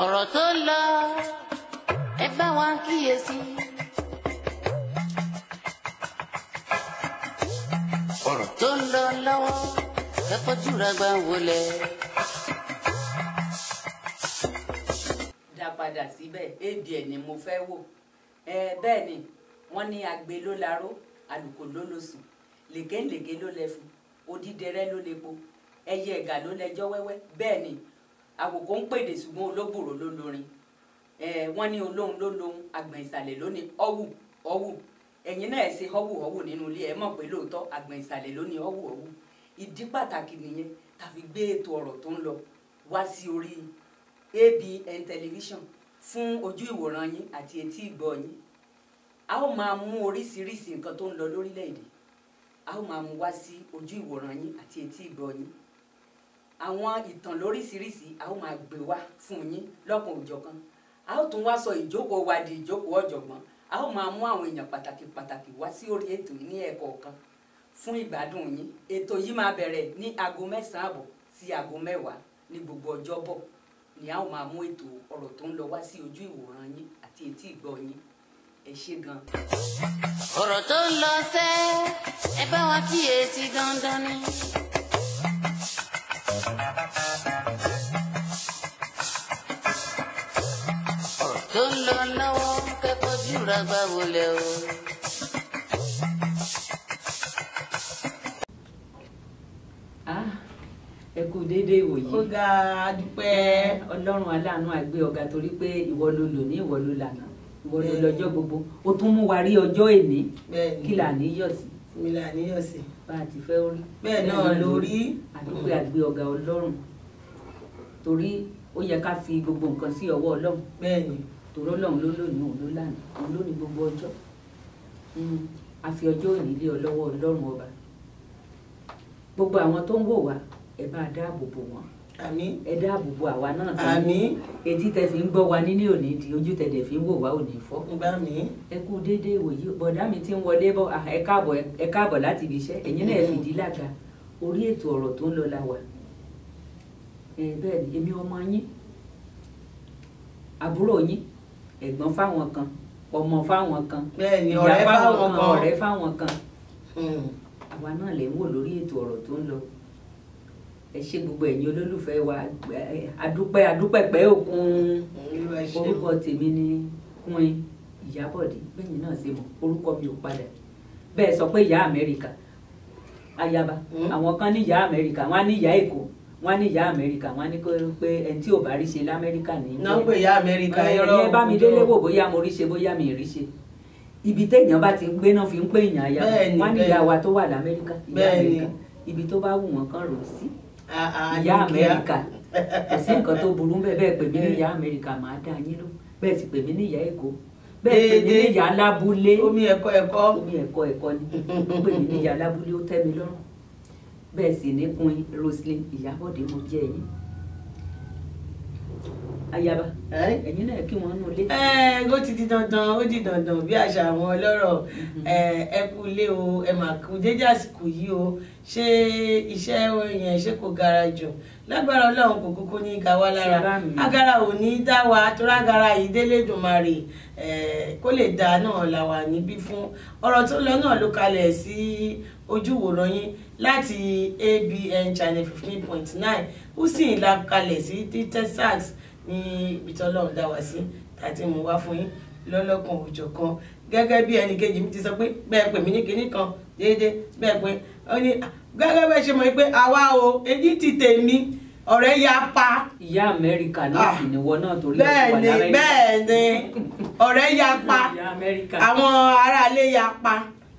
ọ̀rọ̀ tó lọ ẹ bá wa kíyèsí. ọ̀rọ̀ tó ń lọ lọ́wọ́ ẹ fojú ra gbà wọlé. dá padà síbẹ̀ ABN ni mo fẹ́ wò bẹ́ẹ̀ ni wọ́n ní agbe ló laró àlùkò ló lọ sùn lèkèlèkè ló lẹ́fun odídẹrẹ́ ló lepo ẹyẹ ẹ̀gà ló lẹ́jọ́ wẹ́wẹ́ bẹ́ẹ̀ ni àwòkọ́ ń pèdè ṣùgbọ́n olóbùrò ló lórin wọ́n ní olóhùn ló lóhùn àgbọ̀n ìsàlẹ̀ ló ní ọ̀wù ọ̀wù ẹ̀yin náà ẹ̀ ṣe ọ̀wù ọ̀wù nínú ilé ẹ̀ mọ̀ pé lóòótọ́ àgbọ̀n ìsàlẹ̀ ló ní ọ̀wù ọ̀wù ìdí pàtàkì nìyẹn tàfi gbé ètò ọ̀rọ̀ tó ń lọ wá sí orí ABN television fún ojú ìwòran yín àti etí ìgbọ́ yín a ó máa mú oríṣiríṣi nǹkan tó ń lọ lórílẹ̀‐èdè a ó máa mú wá sí ojú ìwòran yín àti etí ìgbọ́ yín àwọn ìtàn lóríṣiríṣi a ó máa gbé wá fún yín lọ́kan òjọ̀kan a ó tún wá sọ ìjókòó wa di ìjókòó ọ̀jọ̀gbọ́n a ó máa mú àwọn èèyàn pàtàkì pàtàkì wá sí orí ètò yìí ní ẹ̀kọ̀ọ̀kan fún ìgbádùn yín ètò yìí máa bẹ̀rẹ̀ ní aago 9:00 sí aago 10 ní gbogbo ọjọ́bọ̀ ni a ó máa mú ètò ọ̀rọ̀ tó ń lọ wá sí ojú ìwòran yín àti etí ìgbọ́ yín ẹ ṣé gan. ọ̀rọ̀ tó ń lọ sẹ́ ẹ bá wa kíyèsí dandan ni. ọ̀rọ̀ tó ń lọ lọ́wọ́ kẹ́kọ̀ọ́ júra gbà wọlé o. ẹ kú déédéé ìwòyí. ó ga dúpẹ́. ọlọ́run aláàánú àgbé ọ̀gá torí pé ìwọ ló lò ní ìwọ ló lànà ìwọ ló lọ́jọ́ gbogbo ó tún mú wa rí ọjọ́ èní kí là ní yọ̀ sí. mi là ní yọ̀ sí. bá a ti fẹ́ rí. bẹ́ẹ̀ náà ló rí. àdúpẹ́ àgbé ọ̀gá ọlọ́run torí ó yẹ ká fi gbogbo nǹkan sí ọwọ́ ọlọ́run. bẹ́ẹ̀ ni. torí ọlọ́run ló lò ní òun ló lànà òun ló ní gbogbo ọjọ́ a fi ọjọ́ òní lé ọ lọ́wọ́ ọlọ́run ọba gbogbo àwọn tó ń wò wá ẹ bá dáàbò bò wọn. àmín. ẹ dáàbò bò àwa náà tó àmín. etí tẹ fi ń gbọ́ wa nílé òní di ojú tẹ dẹ̀ fi ń wò wá òní fọ́. ìgbà mi. ẹ kú déédéé wòye bọ̀dá mi ti ń wọlé bọ̀ ẹ káàbọ̀ láti ibi iṣẹ́ ẹ̀yin náà fìdí làgà orí ètò ọ̀rọ̀ tó ń lọ la wà. bẹ́ẹ̀ ni èmi ọmọ yín àbúrò yín ẹ̀gbọ́n fáwọn kan ọmọ fáwọn kan ìyá fáwọn kan ọ̀rẹ́ fáwọn kan àwa náà lè ń wò lórí ètò ọ̀rọ̀ tó ń lọ ẹ ṣé gbogbo ẹ̀yin olólùfẹ́ wa adúpẹ́ pẹ́ òkun orúkọ tèmi ni Queen Ìyábọ̀dé bẹ́yìn náà ṣe mọ̀ orúkọ mi ò padà bẹ́ẹ̀ sọ pé ìyá Amẹ́ríkà ayaba àwọn kan ní ìyá Amẹ́ríkà wọ́n á ní ìyá Èkó wọ́n á ní ìyá Amẹ́ríkà wọ́n á ní pé ẹni tí ò bá rí ṣe l'Amẹ́ríkà ní ilé náà pé ìyá Amẹ́ríkà ẹ bá mi délé wò bóyá mo rí ṣe bóyá mi rí ṣe ibi téèyàn bá ti gbé náà fi ń pè èèyàn ayaba wọ́n á ní ìyá wa tó wà l'Amẹ́ríkà ìyá Amẹ́ríkà ibi tó bá wù wọ́n kàn rò sí ìyá Amẹ́ríkà kò sí nǹkan tó burú bẹ́ẹ̀ pè mí ní ìyá Amẹ́ríkà máa dá yín ló bẹ́ẹ̀ sì pè mí ní ìyá Èkó bẹ́ẹ̀ pè mí ní ìyá Lábúlé omi ẹ̀kọ́ ni pè mí ní ìyá Lábúlé ó tẹ́ mi lọ́rùn bẹ́ẹ̀ sì ní Queen Roselyn Ìyábọ̀dé mo jẹ́ yín ayaba ẹ̀yin náà kí wọ́n nù lé. ó ti di dandan ó di dandan bí àṣà àwọn ọlọ́rọ̀ ẹ kú ilé o ẹ mà kú dédé àsìkò yìí o ṣé iṣẹ́ yẹn ṣé kò gara jù lágbára ọlọ́run kò kúkú ní ga wá lára agara ò ní dá wa tó rágara yìí délé dùnmarè kó lè dá náà là wà níbí fún ọ̀rọ̀ tó lọ náà ló kalẹ̀ sí ojú ìwòran yín láti ABN channel 15.9 ó sì ń la kalẹ̀ sí Texas ní ibi tí ọlọ́run dá wa sí tàbí mo wá fún yín lọ́lọ́kan òjọ̀kan gẹ́gẹ́ bí ẹnì kejì mi ti sọ pé bẹ́ẹ̀ pè mí ní kinní kan déédéé bẹ́ẹ̀ pé ó ní gẹ́gẹ́ bẹ́ẹ̀ ṣe mọ̀ pé àwa o èyí ti tèmi ọ̀rẹ́ ya pa. ìyá Amẹ́ríkà náà sì ni wọ́n náà torí ọ̀pọ̀ l'Amẹ́ríkà. bẹ́ẹ̀ ni ọ̀rẹ́ ya pa àwọn aráalé ya pa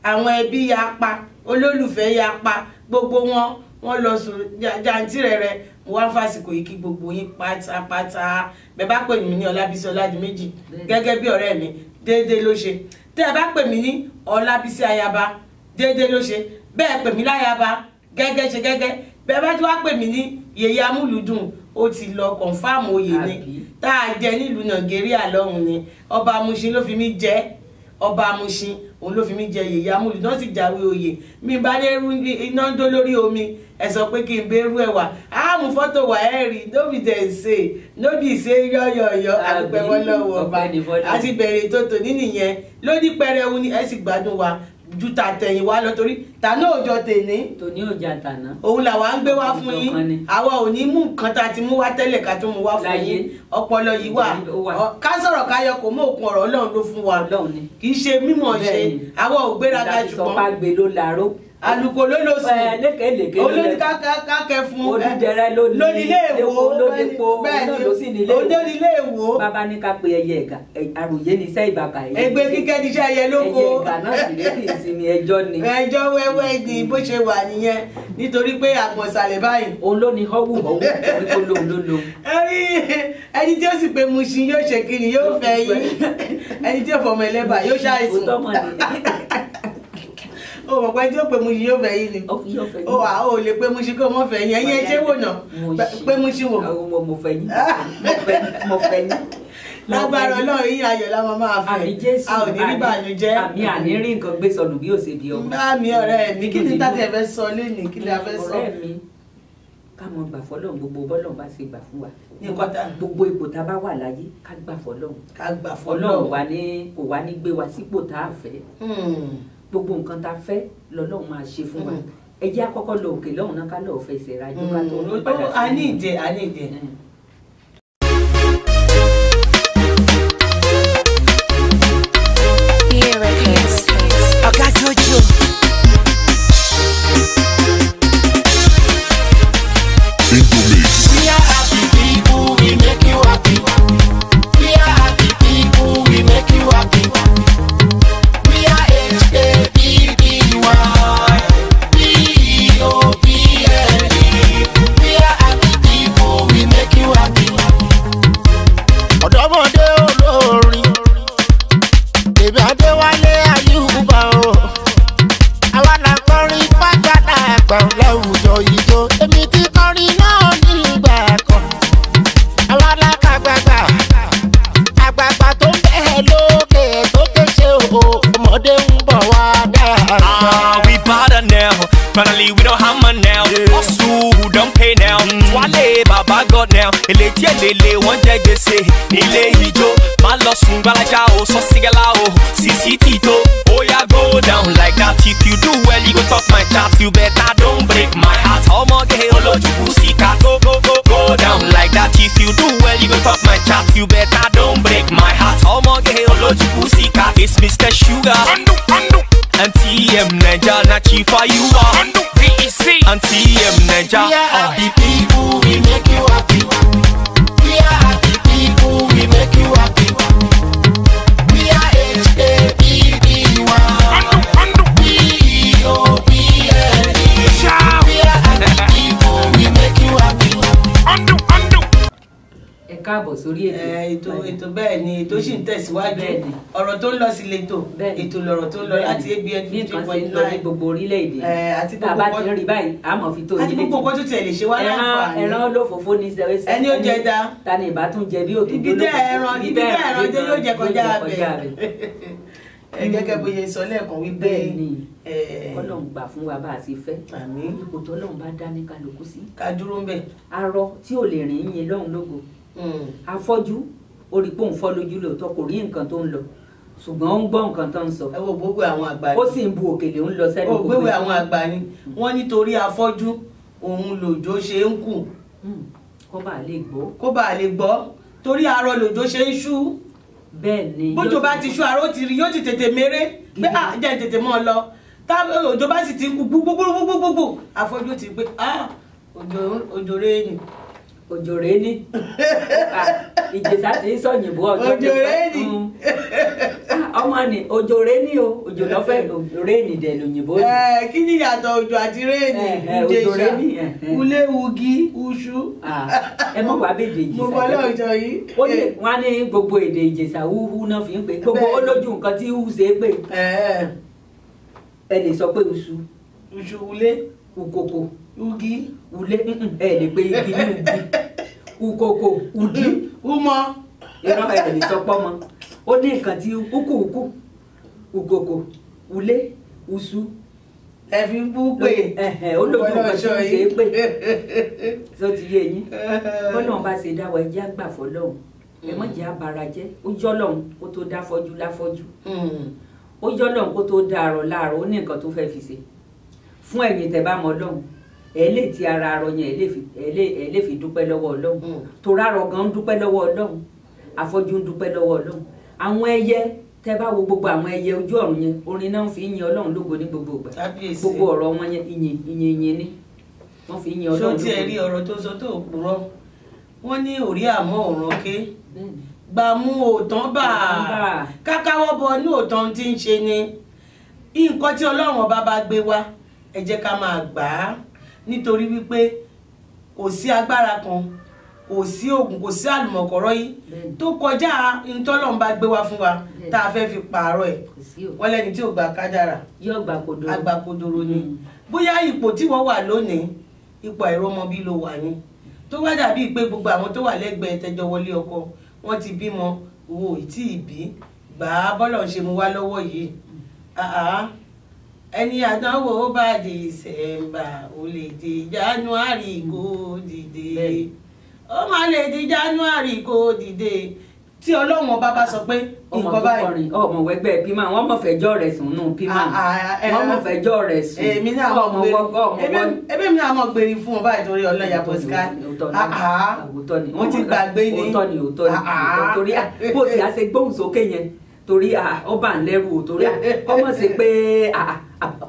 àwọn ẹbí ya pa olólùfẹ́ ya pa gbogbo wọn lọ sùn jàǹtìrẹrẹ mo wá fásìkò yìí kí gbogbo yín pátápátá bẹ́ẹ̀ bá pè mí ní Ọlábísí Ọládìméjì gẹ́gẹ́ bí ọ̀rẹ́ mi déédéé ló ṣe tẹ́ ẹ bá pè mí ní Ọlábísí Ayaba déédéé ló ṣe bẹ́ẹ̀ pè mí láyaba gẹ́gẹ́ ṣe gẹ́gẹ́ bẹ́ẹ̀ bá tí wàá pè mí ní Yèyé Amúlùdùn ó ti lọ kọ̀ǹfàmù oyè ni tá a jẹ nílùú Nàìjíríà lọ́hùn ni ọba Mùṣín ló fi mí jẹ ọba Mùṣín òun ló fi mí jẹ Yèyé Amúlùdùn sì jáwé oyè mi bá dé iná ń dó lórí omi ẹ sọ pé kí n bẹ̀rù ẹ̀ wá á mú fọ́tò wá ẹ̀ rí nóbì tẹ̀ ṣe nóbì ṣe yọ̀yọ̀yọ̀ àdúpẹ́ wọn lọ́wọ́ ọba àti bẹ̀rẹ̀ tó tò ní nìyẹn lóní pẹrẹwu ni ẹ sì gbádùn wa ju tàtẹ̀yìn wá lọ torí tàná òjò tèní tòní òjà tàná òun làwa ń gbé wá fún yín àwa ò ní mú nǹkan tá a ti mú wá tẹ́lẹ̀ ká tó mú wá fún yín ọpọlọ yìí wà ká sọ̀rọ̀ ká yọ kò mú òkun ọ̀rọ̀ Ọlọ́run ló fún wa kì í ṣe mímọ̀ ṣe àwa ò gbéraga ṣùgbọ́n alùkò ló lọ sùn olórí kákẹ́ fún onídẹrẹ lónílé èwo bẹ́ẹ̀ni onílé èwo bàbá ní ká pe ẹyẹ ẹ̀gà àròyé ní iṣẹ́ ìbàkà yìí ẹgbẹ́ kíkẹ́ ní iṣẹ́ ẹyẹ lóko ẹyẹ ẹ̀gà náà sì lè kì í sinmi ẹjọ́ ni ẹjọ́ wẹ́wẹ́ ni bó ṣe wà nìyẹn nítorí pé àgbọ̀n ìsàlẹ̀ báyìí òun ló ní họ́wù oríkó lóhun ló lo ẹni tí ó sì pé Mushin yóò ṣe kiri yóò fẹ́ yín ẹni tí ó fọmọ ẹlẹ́bà yóò ṣàìsàn o mọ̀ pé tí ó pè Mushin yóò fẹ́ yín ni o wà ó lè pé Mushin kó mọ̀ fẹ́ yín ẹ̀yin ẹ̀ṣẹ̀ wò náà pé Mushin wò. mo fẹ́ yín mo fẹ́ yín. lágbára Ọlọ́run yín ayọ̀ la máa fẹ́ a ò ní rí bànújẹ́. àmì àní rí nǹkan gbé sọnù bí ó ṣe di ọmọ. àmì ọ̀rẹ́ mi kí ni tàbí ẹ fẹ́ sọ lónìí kí ni a fẹ́ sọ. ọ̀rẹ́ mi ká mọ gbà fọ́lọ́run gbogbo bọ́lọ́run bá ṣe gbà fún wa gbogbo ipò tá a bá wà láyé ká gbà fọ́lọ́run. ká gbà fọ́lọ́run. Ọlọ́run kò wá ní gbé wa sípò tá a fẹ́ gbogbo nǹkan tá a fẹ́ lọ́lọ́run máa ṣe fún wa ẹ jẹ́ àkọ́kọ́ lọ òkè lọ́hùn náà ká lọ́ọ́ fẹsẹ̀ rájò ká tó ní padà sí. a ní ìdẹ. Ọ̀gá Jojo. We are happy people, we make you happy. We are happy people, we make you happy. We are HAPPY, PEOPLE. We are happy people, we make you happy. Ọ̀dọ́mọdé olórin, bèbí Adéwálé Ayúbà o. Àwa la kọrin fájàlá àgbà láwùjọ yìí tó. Èmi ti kọrin náà ní ìgbà kan. Àwa la kàgbàgbà, àgbàgbà tó ń bẹ̀ lókè tó kéṣe o. Ọmọdé ń bọ̀ wá dáadáa. We better now. Finally we don't hammer now. Hustle who don't pay now. Wale Baba God now. Eleti elele wọ́n jẹ gbèsè nílé ijó. Má lọ sùn gbalaja o, sọ sígẹ́lá o, Sisi Tito. Oya go down like that. If you do well, you go talk my chat. You better don't break my heart. Ọmọge olójúkú síta. Go down like that. If you do well, you go talk my chat. You better don't break my heart. Ọmọge olójúkú síta. It's Mr. Sugar. And TM Naija na chief for you are. VEC and TM Naija. We are happy people, we make you happy. We are happy people, we make you happy. We are HAPPY, PEOPLE. We are happy people, we make you happy. ẹ káàbọ̀ sórí ètò bẹ́ẹ̀ ni ètò sì ń tẹ̀síwájú ọ̀rọ̀ tó ń lọ sí lẹ́tọ̀ ètò lọ́rọ̀ tó ń lọ láti ABN 50.9 ní gbogbo orílẹ̀-èdè àti tá a bá ti rí báyìí a mọ̀ fi tó yín létí àti gbogbo kan tó tiẹ̀ lè ṣe wá láǹfààní ẹran olófòfó ní sẹ́wẹ́sẹ́ ẹni ó jẹ dá ta ni ìbá tún jẹ bí òtún ibi tẹ́ ẹran jẹ yóò jẹ kọjá abẹ gẹ́gẹ́ bó ṣe sọ lẹ́ẹ̀kan wípé Ọlọ́run gbà fún wa bá a ṣe fẹ́ ipò tó Ọlọ́run bá dá ní kálukú sí ká dúró ń bẹ̀ arọ tí ò lè rìn yín lọ́hùn lógo afọ́jú orí pòun fọ́ lójú lóòótọ́ kò rí nǹkan tó ń lọ ṣùgbọ́n ó ń gbọ́ nǹkan tó ń sọ. ẹ wo gbogbo àwọn àgbà ni ó sì ń bu òkèlè ń lọ sẹ́nu gbogbo gbogbo àwọn àgbà ni wọ́n nítorí afọ́jú òun lòjó ṣe ń kù kó bàa lè gbọ́. kó bàa lè gbọ́ torí arọ lòjó ṣe ń ṣú bẹ́ẹ̀ ni bójò bá ti ṣú arọ ti rí yóò ti tètè méré pé jẹ́ tètè mọ́ ọ lọ tá òjò bá sì ti ń kú gbogbogbò afọ́jú ti pé òjò rẹ̀ ni òjò rẹ ní Ìjẹ̀ṣà tí ń sọ̀yìnbó ọjọ́ òjò rẹ ní ọmọ ni òjò rẹ ní o òjò lọ́fẹ̀ rẹ ní dẹ̀ lóyìnbó. kí ni ìyàtọ̀ òjò àti rẹ́ẹ̀nì Ìjẹ̀ṣà ulé ugi uṣu. ẹ mọ̀ wá bèdè Ìjẹ̀ṣà mo bọ́ lọ́jọ́ yìí. ó ní wọ́n á ní gbogbo èdè Ìjẹ̀ṣà húhú náà fi ń pè gbogbo ó lójú nǹkan tí hú ṣe é pè. ẹ lè sọ pé uṣu ulé ukoko ugi ulé ẹ lè pe igi ní ugi ukoko udi umọ ìran ẹ lè sọ pọ́mọ ó ní nǹkan tí ukoko ulé uṣu ẹ fi ń bú pé ó lójú nǹkan tí ń ṣe é pé tó ti yé yín bọ́lọ́run bá ṣe dá wa ẹ jẹ́ àgbà fọlọ́run ẹ má jẹ́ abara jẹ́ ó jọ́ lọ́run kó tó dá fọ́jú láfọ́jú ó jọ́ lọ́run kó tó dá arọ láàrọ̀ ó ní nǹkan tó fẹ́ fi ṣe fún ẹ̀yin tẹ́ bá mọ Ọlọ́run ẹ lè ti ara arọ yẹn ẹ lè fi dúpẹ́ lọ́wọ́ Ọlọ́run tó rárọ̀ gan ń dúpẹ́ lọ́wọ́ Ọlọ́run afọ́jú ń dúpẹ́ lọ́wọ́ Ọlọ́run àwọn ẹyẹ tẹ́ bá wo gbogbo àwọn ẹyẹ ojú ọ̀run yẹn orin náà ń fi yin Ọlọ́run lógo ní gbogbo ìgbà gbogbo ọ̀rọ̀ wọn yẹn ìyìn ni wọ́n fi yin Ọlọ́run lógo. ṣó tí ẹ rí ọ̀rọ̀ tó sọ tó purọ́ wọ́n ní orí àmọ́ òràn ké gbàmú òtán bá kákáwọ́ bọ ní òtán tí ń ṣe ni nǹkan tí Ọlọ́run ọba bá gbé wá ẹ jẹ́ ká máa gbà á nítorí wípé kò sí agbára kan kò sí oògùn kò sí àlùmọ̀kọ́rọ́ yìí tó kọjá ìtọ́lọ́run bá gbé wá fún wa tá a fẹ́ fi pààrọ̀ ẹ̀ wọ́n lẹ́ni tí ò gba kádàrà yóò gbà kodoro agbàkodoro ni bóyá ipò tí wọ́n wà lónìí ipò àìrọ́mọbí ló wà ní tó wá dàbí pé gbogbo àwọn tó wà lẹ́gbẹ̀ẹ́ tẹjọ wọlé ọkọ wọ́n ti bímọ owó ìtì ìbí gbà á bọ́lọ̀ ṣe mu wá lọ́wọ́ yìí ẹni àdánwò bá di December ó lè di January kó dìde ó máa lè di January kó dìde tí Ọlọ́run ọba bá sọ pé nǹkan báyìí. ọmọ wẹgbẹ pima wọn mọ fẹjọ́ rẹ̀ sùn nù pima wọn mọ fẹjọ́ rẹ̀ sùn èmi náà mọ gbèrè ebe mi náà mọ gbèrè fún ọ báyìí torí ọlọ́yà pọ̀síkà wọ́n ti gbàgbé ni òótọ́ ni torí bó ti a ṣe gbóhùn sókè yẹn torí ọba ń lẹ́rù torí kọ́mọ̀ sí pé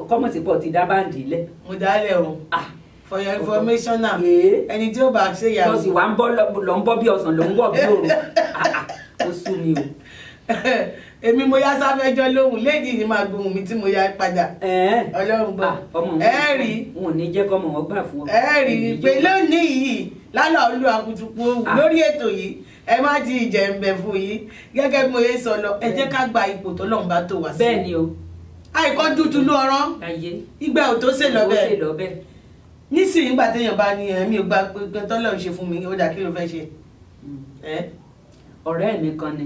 kọ́mọ̀ sí pọ̀ ti dá báǹdì lẹ̀. mo dálẹ̀ o for your information now ẹni tí ó bá ṣe yàrá. lọ sí wa lọ ń bọ́ bí ọ̀sán ló ń wọ̀ bí òru ó sú mi o. èmi mo yá sáfẹ́jọ́ lóhùn léèdì ni máa gbóhùn mi tí mo yá padà Ọlọ́run gbọ́ ẹ rí wọn ò ní jẹ́ kọ́mọ wọn gbà fún ọ. ẹ rí pé lónìí yìí lálẹ́ olú akutuku lórí ètò yìí ẹ má ti ìjẹ̀ǹbẹ̀ fún yìí gẹ́gẹ́ bí mo yé sọ lọ ẹ jẹ́ ká gba ipò tó lọ́n bá tó wá sí. bẹ́ẹ̀ ni o. àìkọ́jú tulu ọ̀rọ̀ ìgbà ò tó ṣe lọ bẹ́ẹ̀ nísìnyí nígbà téèyàn bá ní ẹ̀mí ò gba pé tọ́lọ́ ń ṣe fún mi ó dà kí ló fẹ́ ṣe. ọ̀rẹ́ mi kan ni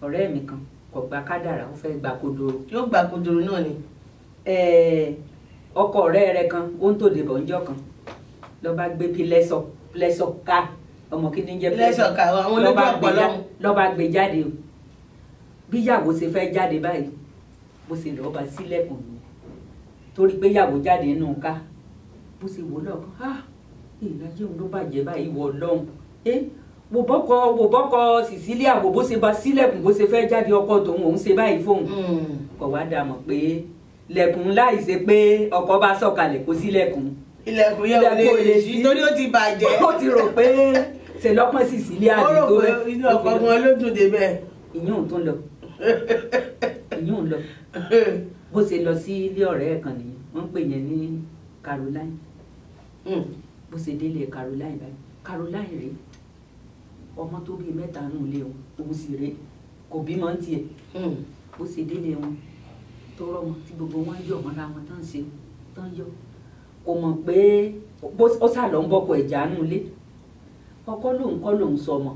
ọ̀rẹ́ mi kan kò gba kádàrá ó fẹ́ gba kodoro. yóò gba kodoro náà ni. ọkọ ọ̀rẹ́ rẹ̀ kan ó ń tòde bọ̀ ńjọ́ kan ló bá gbé pílẹ́sọ̀ ká ọmọ kí ni jẹ́ pílẹ́sọ̀ ká àwọn olójú ọpọlọ ló bá gbé jáde o bí ìyàwó ṣe fẹ́ jáde báyìí bó ṣe lọ́ọ́ bá sílẹ̀kùn mi torí pé ìyàwó jáde nínú ká bó ṣe wò lọ́kàn ìrìnàjò òun ló bàjẹ́ báyìí wọ̀ lọ́hùn wò bọ́kọ Cecilia wò bó ṣe bá sílẹ̀kùn bó ṣe fẹ́ jáde ọkọ tòun òun ṣe báyìí fóun kọ̀ wá dà mọ̀ pé lẹ̀kùn láì ṣe pé ọkọ bá sọ̀kalẹ̀ kó sílẹ̀kùn ilẹ̀kùn yẹn ò lè ṣí torí ó ti bàjẹ́. ó ti rò pé ṣe lọ́pọ̀ Cecilia ó rò pé inú ọkọ gan ló dùn débẹ̀. ìyún tó ń lọ ìyún lọ bó ṣe lọ sí ilé ọ̀rẹ́ ẹ̀ kan nìyẹn wọ́n ń pè yẹn ní Caroline bó ṣe délé Caroline báyìí Caroline rèé ọmọ tó bíi mẹ́ta nù lé wọn òun sì rèé kò bímọ ń tiẹ̀ bó ṣe délé wọn tó rọmọ tí gbogbo wọn yọ mọ́ra wọn tán ṣe tán yọ kò mọ̀ pé ó sà lọ ń bọ́kọ ẹ̀já nù lé ọkọ lòun kọ́ lòun sọmọ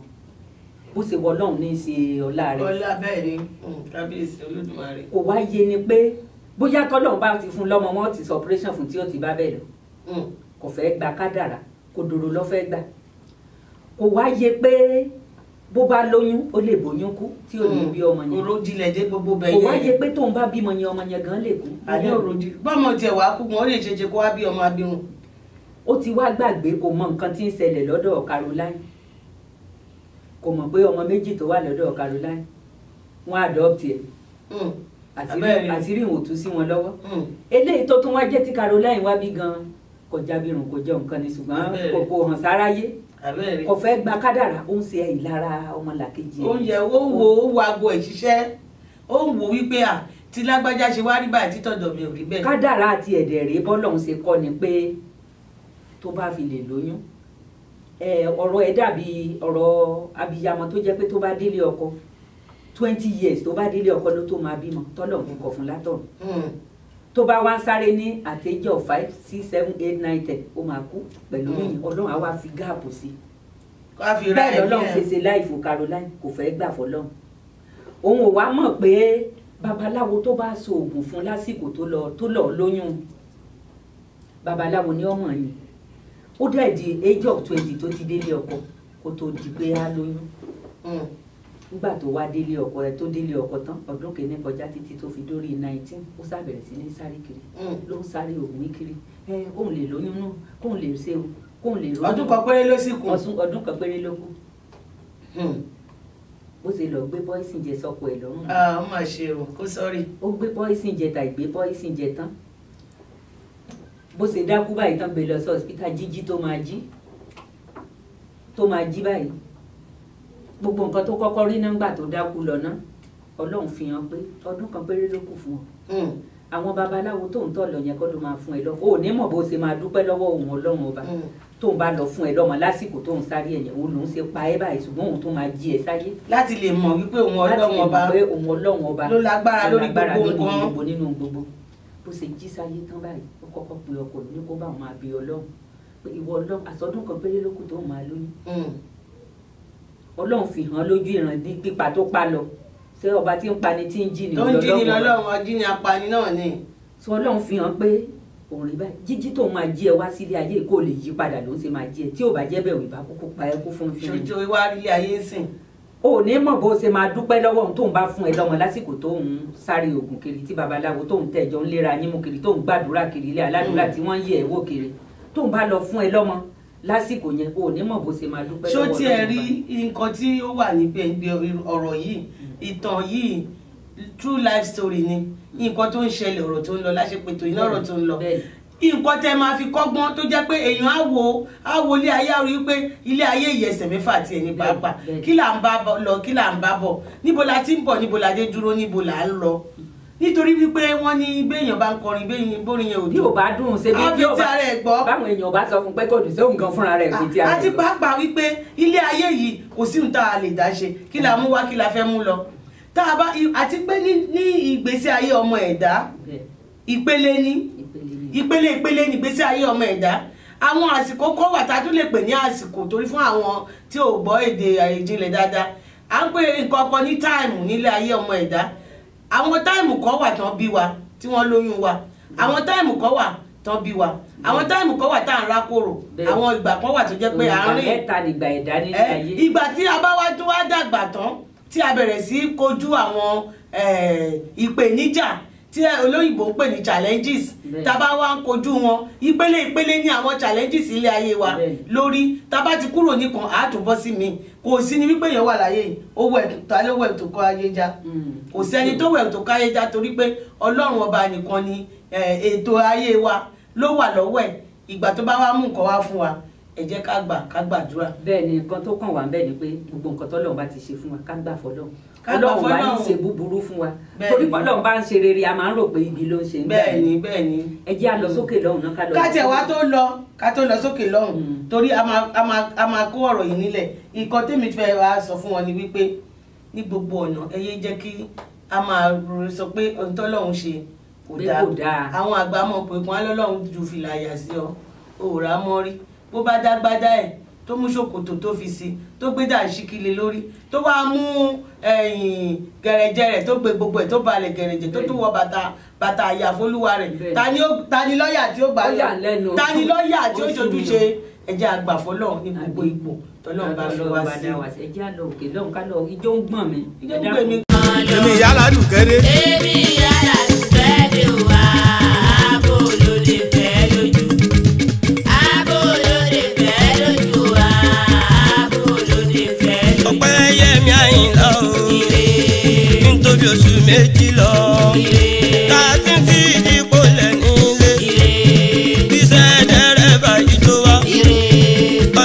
bó ṣe wọ lọ́hùn ní í ṣe ọlá rẹ̀. ọlá bẹ́ẹ̀ ni kábíyèsí Olódùmarè. kò wá yé ni pé bóyá tọ́lọ́run bá ti fún lọ́mọ wọn ti sọ operation fún tí ó ti bá bẹ́ẹ̀ lọ kò fẹ́ gba kádàrá kodoro ló fẹ́ gbà kò wá yé pé bó bá lóyún ó lè bóyún kú tí ò ní bí ọmọ yẹn. òròjìlẹ̀ dé gbogbo bẹ́ẹ̀ kò yẹn. wá yé pé tóun bá bímọ yẹn ọmọ yẹn gan lè kú. àní òròjìlẹ̀ bọ́mọ tiẹ̀ wá kú wọn ó lè ṣeéṣe kó wá bí ọmọ abirùn. ó ti wá gbàgbé kò mọ nǹkan tí ń ṣẹlẹ̀ lọ́dọ̀ Caroline kò mọ̀ pé ọmọ méjì tó wà lọ́dọ̀ Caroline wọ́n adopt ẹ̀ àṣírí ìwò tú sí wọn lọ́wọ́ eléyìí tó tún wá jẹ́ tí Caroline wá bí gan kò jábìrún kò jẹ́ nǹkan ni ṣùgbọ́n kò hàn sáráyé kò fẹ́ gba kádàrá ó ń ṣe ìlara ọmọlàkejì ẹ̀. ó ń yẹ ó ń wo aago ẹ̀ ṣiṣẹ́ ó ń wo wípé tí lágbájá ṣe wá rí báyìí títọ̀dọ̀ mi ò rí bẹ́ẹ̀. kádàrá àti ẹ̀dẹ̀ rèé bọ́lọ́hún ṣe kọ́ ni pé tó bá fi lè lóyún ọ̀rọ̀ ẹ̀ dàbí ọ̀rọ̀ abiyamọ tó jẹ́ pé tó bá délé ọkọ 20 years tó bá délé ọkọ ló tó máa bímọ tọ́lọ̀ ń kọ̀ fún látọ̀run tó bá wá ń sáré ní àtẹ́jọ́ 5 6 7 8 9 10 ó máa kú pẹ̀lú yìnyín Ọlọ́run á wá fi gáàpù sí bẹ́ẹ̀ lọ́lọ́run ṣe ṣe láìfò Caroline kò fẹ́ gbà fọlọ́run òun ò wá mọ̀ pé babaláwo tó bá so oògùn fún lásìkò tó lọ lóyún babaláwo ni ọmọ ni ó dẹ̀ di age of 20 tó ti délé ọkọ kó tó di pé á lóyún nígbà tó wá délé ọkọ rẹ̀ tó délé ọkọ tán ọdún kìíní kọjá títí tó fi dórí 19 ó sábẹ̀rẹ̀ sí ní sáré kiri ló ń sáré oògùn kiri kóun lè lóyún náà kóun lè ṣe o kóun lè lóyún ọdún kan péré ló sì kù ọdún kan péré ló kù bó ṣe lọ gbé pọ́ìsìn jẹ sọ́kọ ẹ̀ lọ́rùn. ó mà ṣe o kó sọ́rí. ó gbé pọ́ìsìn jẹ tàì gbé pọ́ìsìn jẹ tán bó ṣe dákú báyìí tán gbé lọ sí hospital jíjí tó máa jí báyìí gbogbo nǹkan tó kọ́kọ́ rí nígbà tó dákú lọ ná ọlọ́run fi hàn pé ọdún kan péré ló kù fún ọ àwọn babaláwo tó ń tọ̀ lọ yẹn kọ́ ló máa fún ẹ lọ́wọ́ ò ní mọ̀ bó ṣe máa dúpẹ́ lọ́wọ́ òun ọlọ́run ọba tó ń bá lọ fún ẹ lọ́mọ lásìkò tó ń sáré ẹ̀yẹ̀ òun lòún ṣe pa ẹ́ báyìí ṣùgbọ́n òun tó máa jí ẹ sáyé. láti lè mọ̀ wípé òun ọlọ́run ọba ló lágbára lórí gbogbo nínú gbogbo bó ṣe jí sáyé tán báyìí ó kọ́kọ́ pe ọkọ ní kó bá òun máa bí ọlọ́run pé ìwọ ọlọ́run àsọdún kan péré ló kù tó máa lóyún ọlọ́run fi hàn lójú ìran ní pípa tó pa lọ ṣé ọba tí ń pani tí ń jí ni ọlọ́run ọjí ni apani náà ni. sọ ọlọ́run fi hàn pé òun rí báyìí jíjí tó máa jí ẹ wá sílé ayé kó lè yí padà ló ń ṣe máa jí ẹ tí ò bá jẹ́ bẹ́ẹ̀ ìbá kúkú pa ẹ kú fún fi. ṣojú ìwà ilé ayé ń sìn. o ò ní mọ̀ bó ṣe máa dúpẹ́ lọ́wọ́ òun tó ń bá fún ẹ lọ́mọ lásìkò tó ń sáré oògùn kiri tí babaláwo tó ń tẹ̀jọ́ ń léra yín mú kiri tó ń gbàdúrà kiri ilé aládùúrà tí wọ́n ń yẹ ẹ̀ wò kiri tó ń bá lọ fún ẹ lọ́mọ lásìkò yẹn o ò ní mọ̀ bó ṣe máa dúpẹ́ lọ́wọ́. ṣó tiẹ̀ rí nǹkan tí ó wà níbẹ̀ ọ̀rọ̀ yìí ìtàn yìí true life story ni nǹkan tó ń ṣẹlẹ̀ ọ̀rọ̀ tó ń lọ láṣepẹ̀tò iná ọ̀rọ̀ tó ń lọ nǹkan tẹ máa fi kọ́gbọ́n tó jẹ́ pé èèyàn á wo ilé ayé rí pé ilé ayé ìyẹsẹ̀ mẹ́fà àti ẹni pàápàá kí là ń bá lọ kí là ń bá bọ̀ níbo la ti ń bọ̀ níbo la dé dúró níbo là ń lọ nítorí wípé wọ́n ní béèyàn bá ń kọrin bórin yẹn ò dùn. bí ò bá dùn ṣe bí ó bá báwọn èèyàn bá sọ fún pé kò dùn sí òun gan fúnra rẹ̀ fi ti ara rẹ̀. àti pàápàá wípé ilé ayé yìí kò sí ohun tá a lè dá ṣe kí la mú wá kí la fẹ́ mú lọ tá a bá àti pé ní ìgbésí ayé ọmọ ẹ̀dá ìpele ní ìpele ní ìgbésí ayé ọmọ ẹ̀dá àwọn àsìkò kọ́ wà tá a tún lè pè ní àsìkò torí fún àwọn tí ò gbọ́ èdè ìjìnlẹ̀ dáadáa à ń pè nǹkan kan ní táìmù nílé ayé ọmọ ẹ̀dá àwọn táìmù kan wà tán bí wa tí wọ́n lóyún wa àwọn táìmù kan wà tán bí wa àwọn táìmù kan wà tá à ń rákòrò àwọn ìgbà kan wà tó jẹ́ pé à ń rìn ìgbà tí a bá wá tó wá dàgbà tán tí a bẹ̀rẹ̀ sí kojú àwọn ìpèníjà tí olóyìnbó ń pè ní challenges tá a bá wá ń kojú wọn ìpele ní àwọn challenges ilé ayé wa lórí tá a bá ti kúrò nìkan á tún bọ́ sí mi kò sí ní wípé èèyàn wà láyé yìí ó wẹ̀ ta ló wẹ̀ tó kọ́ ayé já kò sẹ́ni tó wẹ̀ tó kọ́ ayé já torí pé ọlọ́run ọba nìkan ni ètò ayé wa ló wà lọ́wọ́ ẹ̀ ìgbà tó bá wá mú nǹkan wá fún wa ẹ jẹ́ ká gbàdúrà. bẹ́ẹ̀ ni nǹkan tó kàn wá bẹ́ẹ̀ ni pé gbogbo nǹkan tọ́lọ́run bá ti ṣe fún wa ká gbà fọ́lọ́run ọlọ́run bá ń ṣe búburú fún wa torí pọ́lọ́run bá ń ṣe rere a máa ń rò pé ibi ló ń ṣe. bẹ́ẹ̀ ni ẹ jẹ́ a lọ sókè lọ́hùn náà ká lọ. ká tẹ̀ wá ká tó lọ sókè lọ́hùn torí a máa kó ọ̀rọ̀ yìí nílẹ̀ nǹkan tèmi fẹ́ wá sọ fún wọn ni wípé ní gbogbo ọ̀nà ẹ yé jẹ́ kí a máa sọ pé ohun tọ́lọ́run ṣe kò dáa àwọn àgbà mọ̀ pé kàn án lọ́lọ́run ju fìlà àyà sí ọ òòrà mọ́rí bó bá dágbádá ẹ̀ tó mú ṣòkòtò tó fi sí tó gbé dànsíkìlì lórí tó wá mú gẹ̀rẹ̀jẹ̀ rẹ̀ tó gbé gbogbo ẹ̀ tó balẹ̀ gẹ̀rẹ̀jẹ̀ tó tún wọ bàtà àyàfólúwa rẹ̀ ta ni lọ́ọ̀yà tí ó gbà lọ ta ni lọ́ọ̀yà tí ó ṣojú ṣe ẹjẹ́ àgbàfọ́lọ́ ní gbogbo ipò tọ́lọ́run bá fi wá sí. ẹjẹ́ àlọ́ òkè lọ́hùn ká lọ ijó ń gbọ̀n mi. èmi yálà dùkẹ́rẹ́. èmi yálà dùkẹ́rẹ́ wá àbò ló lè fẹ́ lójú. ọpẹ́ yẹmi àyìnlá o nítorí oṣù méjì lọ tá a ti fi ìdìbò lẹ̀ nílé iṣẹ́ dẹ́rẹ́bà yìí tó wá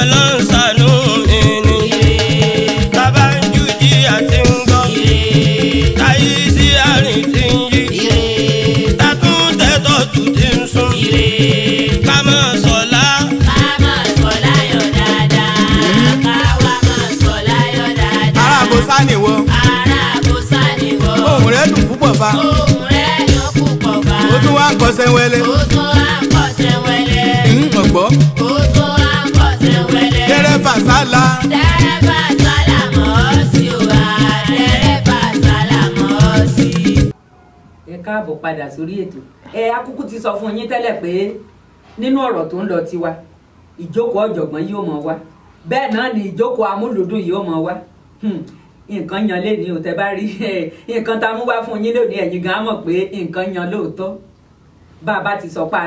ọlọ́run ṣàánú mi ni bàbá ń ju jí àti ń gbọ́ táyé sí àrìn tí ń yí takún tẹ́tọ̀ tù tí ń sún ká mọ̀ sọ̀lá. Sániwọ. Ohùn rẹ̀ dùn púpọ̀ fa. Ó tún wá kọsẹ̀ wẹlé. Ọ̀gbọ́. Dẹ́rẹ́bà sálà. padà sórí ètò akúkú ti sọ fún yín tẹ́lẹ̀ pé nínú ọ̀rọ̀ tó ń lọ tiwa ìjókòó ọ̀jọ̀gbọ́n yóò mọ̀ wá bẹ́ẹ̀ náà ni ìjókòó amúlùdùn yóò mọ̀ wá nǹkan yan lé ní o tẹ́ bá rí nǹkan tá a mú wá fún yín lónìí ẹ̀yin gan mọ̀ pé nǹkan yan lóòótọ́ bá a bá ti sọ pé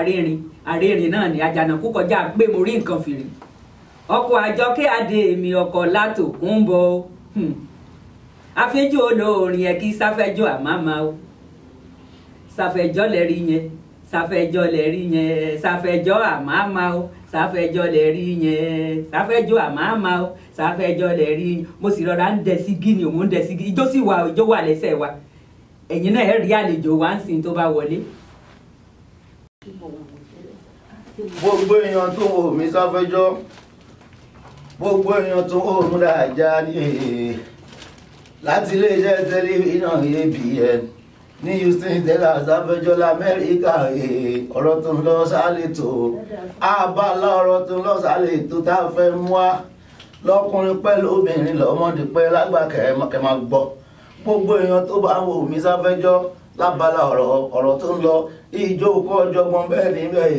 àrérin náà ni àjànàkú kọjá pé mo rí nǹkan fìrí ọkọ̀ àjọkẹ́ adé èmi ọkọ̀ látòkún bọ̀ àfẹ́jọ́ olórin ẹ̀ kí sáfẹ́jọ́ àmàmà o sáfẹ́jọ́ lẹ́rí yẹn sáfẹ́jọ́ lẹ́rí yẹn sáfẹ́jọ́ àmàmà o sáfẹ́jọ́ lẹ́rí yẹn sáfẹ́jọ́ àmàmà o sáfẹ́jọ́ lẹ́rí yẹn mo sì rọra ń dẹ̀ sí gíní òun ń dẹ̀ sí gíní ijó sì wà ijó wà lẹ́sẹ̀ wa ẹ̀yin náà ẹ̀ rí àlejò wa ń sìn tó bá wọlé. gbogbo èèyàn tó wò mí sáfẹ́jọ́ gbogbo èèyàn tó wò mú dáadáa ní láti iléeṣẹ́ tẹlifíṣàn ABN ní Houston Texas sáfẹ́jọ́ lamẹ́ríkà ọ̀rọ̀ tó ń lọ sálẹ̀ tó abala ọ̀rọ̀ tó ń lọ sálẹ̀ tó tá a fẹ́ mú wa lọ́kùnrin pẹ̀lú obìnrin lọ́mọdé pẹ́ lágbà kẹ́ máa gbọ́ gbogbo èèyàn tó bá wò mí sáfẹ́jọ́ lábala ọ̀rọ̀ tó ń lọ ìjókòó ọ̀jọ̀gbọ́n bẹ́ẹ̀ níbẹ̀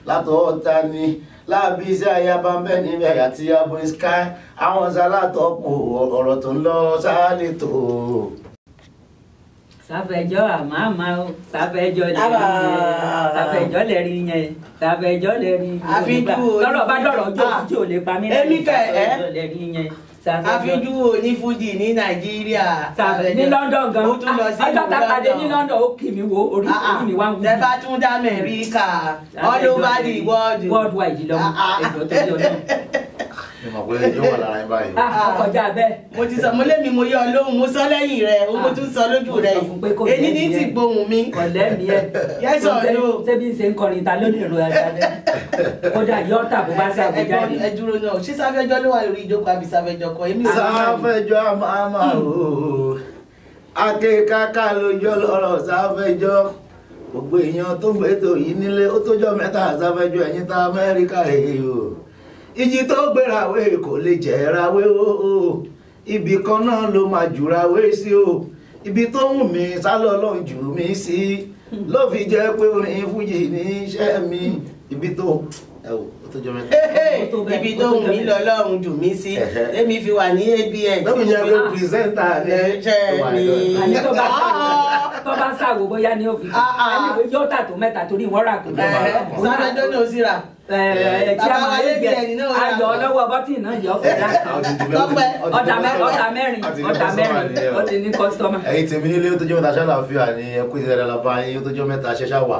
látọ̀ ta ni láàbí iṣẹ́ ayaba bẹ́ẹ̀ níbẹ̀ àti abúlé sky àwọn sálátọ̀pọ̀ ọ̀rọ̀ tó ń lọ sáálẹ̀ tó. sáfẹ́jọ́ àmàmà o sáfẹ́jọ́ lẹ́rí yẹn sáfẹ́jọ́ lẹ́rí yẹn lọ́rọ̀ bá dọ̀rọ̀ ojú òfújì ò lè pa mí lẹ́yìn sáfẹ́jọ́ lẹ́rí yẹn. àfijú onífújì ní Nàìjíríà ní London gan ọjọ́ tá a pàdé ní London ó kì mí wo orí mi wá ń wú. tẹ bá tún dá Amẹ́ríkà all over the world worldwide lọ́wọ́ ẹ̀jọ̀ tó yọ náà. ẹ mọ̀ pé ẹjọ́ wà lára yín báyìí. ọkọjá bẹ́ẹ̀. mo ti sọ mo lémi mo yọ Ọlọ́hun mo sọ lẹ́yìn rẹ̀ mo tún sọ lójú rẹ̀ èyí ní ti gbóhùn mi. kọ̀lẹ́ mi ẹ̀ yẹ́sọ̀ ló. ṣé bí n ṣe ń kọrin ta lónìí ìrora jáde kódà yọ́ọ̀tà bó bá ṣàgbéjáde. ẹ dúró náà ṣé sáfẹ́jọ́ ló wà lórí ìjókòó àbí sáfẹ́jọ́ kọ́ èmi. sáfẹ́jọ́ àmàmà o akékaka lójó lọ́rọ̀ sáfẹ́jọ́ gbogbo èèyàn tó gbẹ́tò yìí nílé ó tójọ́ mẹ́ta sáfẹ́jọ́ ẹ̀yìn tá Amẹ́ríkà èyí o ìjì tó gbérawé kò lè jẹ́rawé o ibì kan náà ló máa jùrawé sí o ibi tó wù mí sálọ ló ń jù mí sí ló fi jẹ́ pé orin fújì ní iṣẹ́ mi ibi tó ẹ̀wò ó tó jọ mẹ́ta. ibi tó wù mí lọ́lọ́run jù mí sí èmi fi wà ní ABN. lóbi jẹ́ pé pírẹsẹ́ńtà ní ẹ̀ṣẹ̀ mi. àní tó bá ṣàwò bóyá ní òfin àníwé yọ́ọ̀tà tó mẹ́ta torí wọ́n rà kó sáfẹ́jọ́ ní òsì rà. tí a máa lé bẹ ayọ̀ ọlọ́wọ́ bọ́tì náà yọ fẹ́ dá ọ̀dà mẹ́rin ó ti ní kọ́sítọ́mà. ẹ̀yin tèmi nílé ó tó jẹ́ mẹ́ta ṣàlàáfíà ní ẹkú ìdílé lábá yín ó tó jẹ́ mẹ́ta ṣẹ́ṣà wà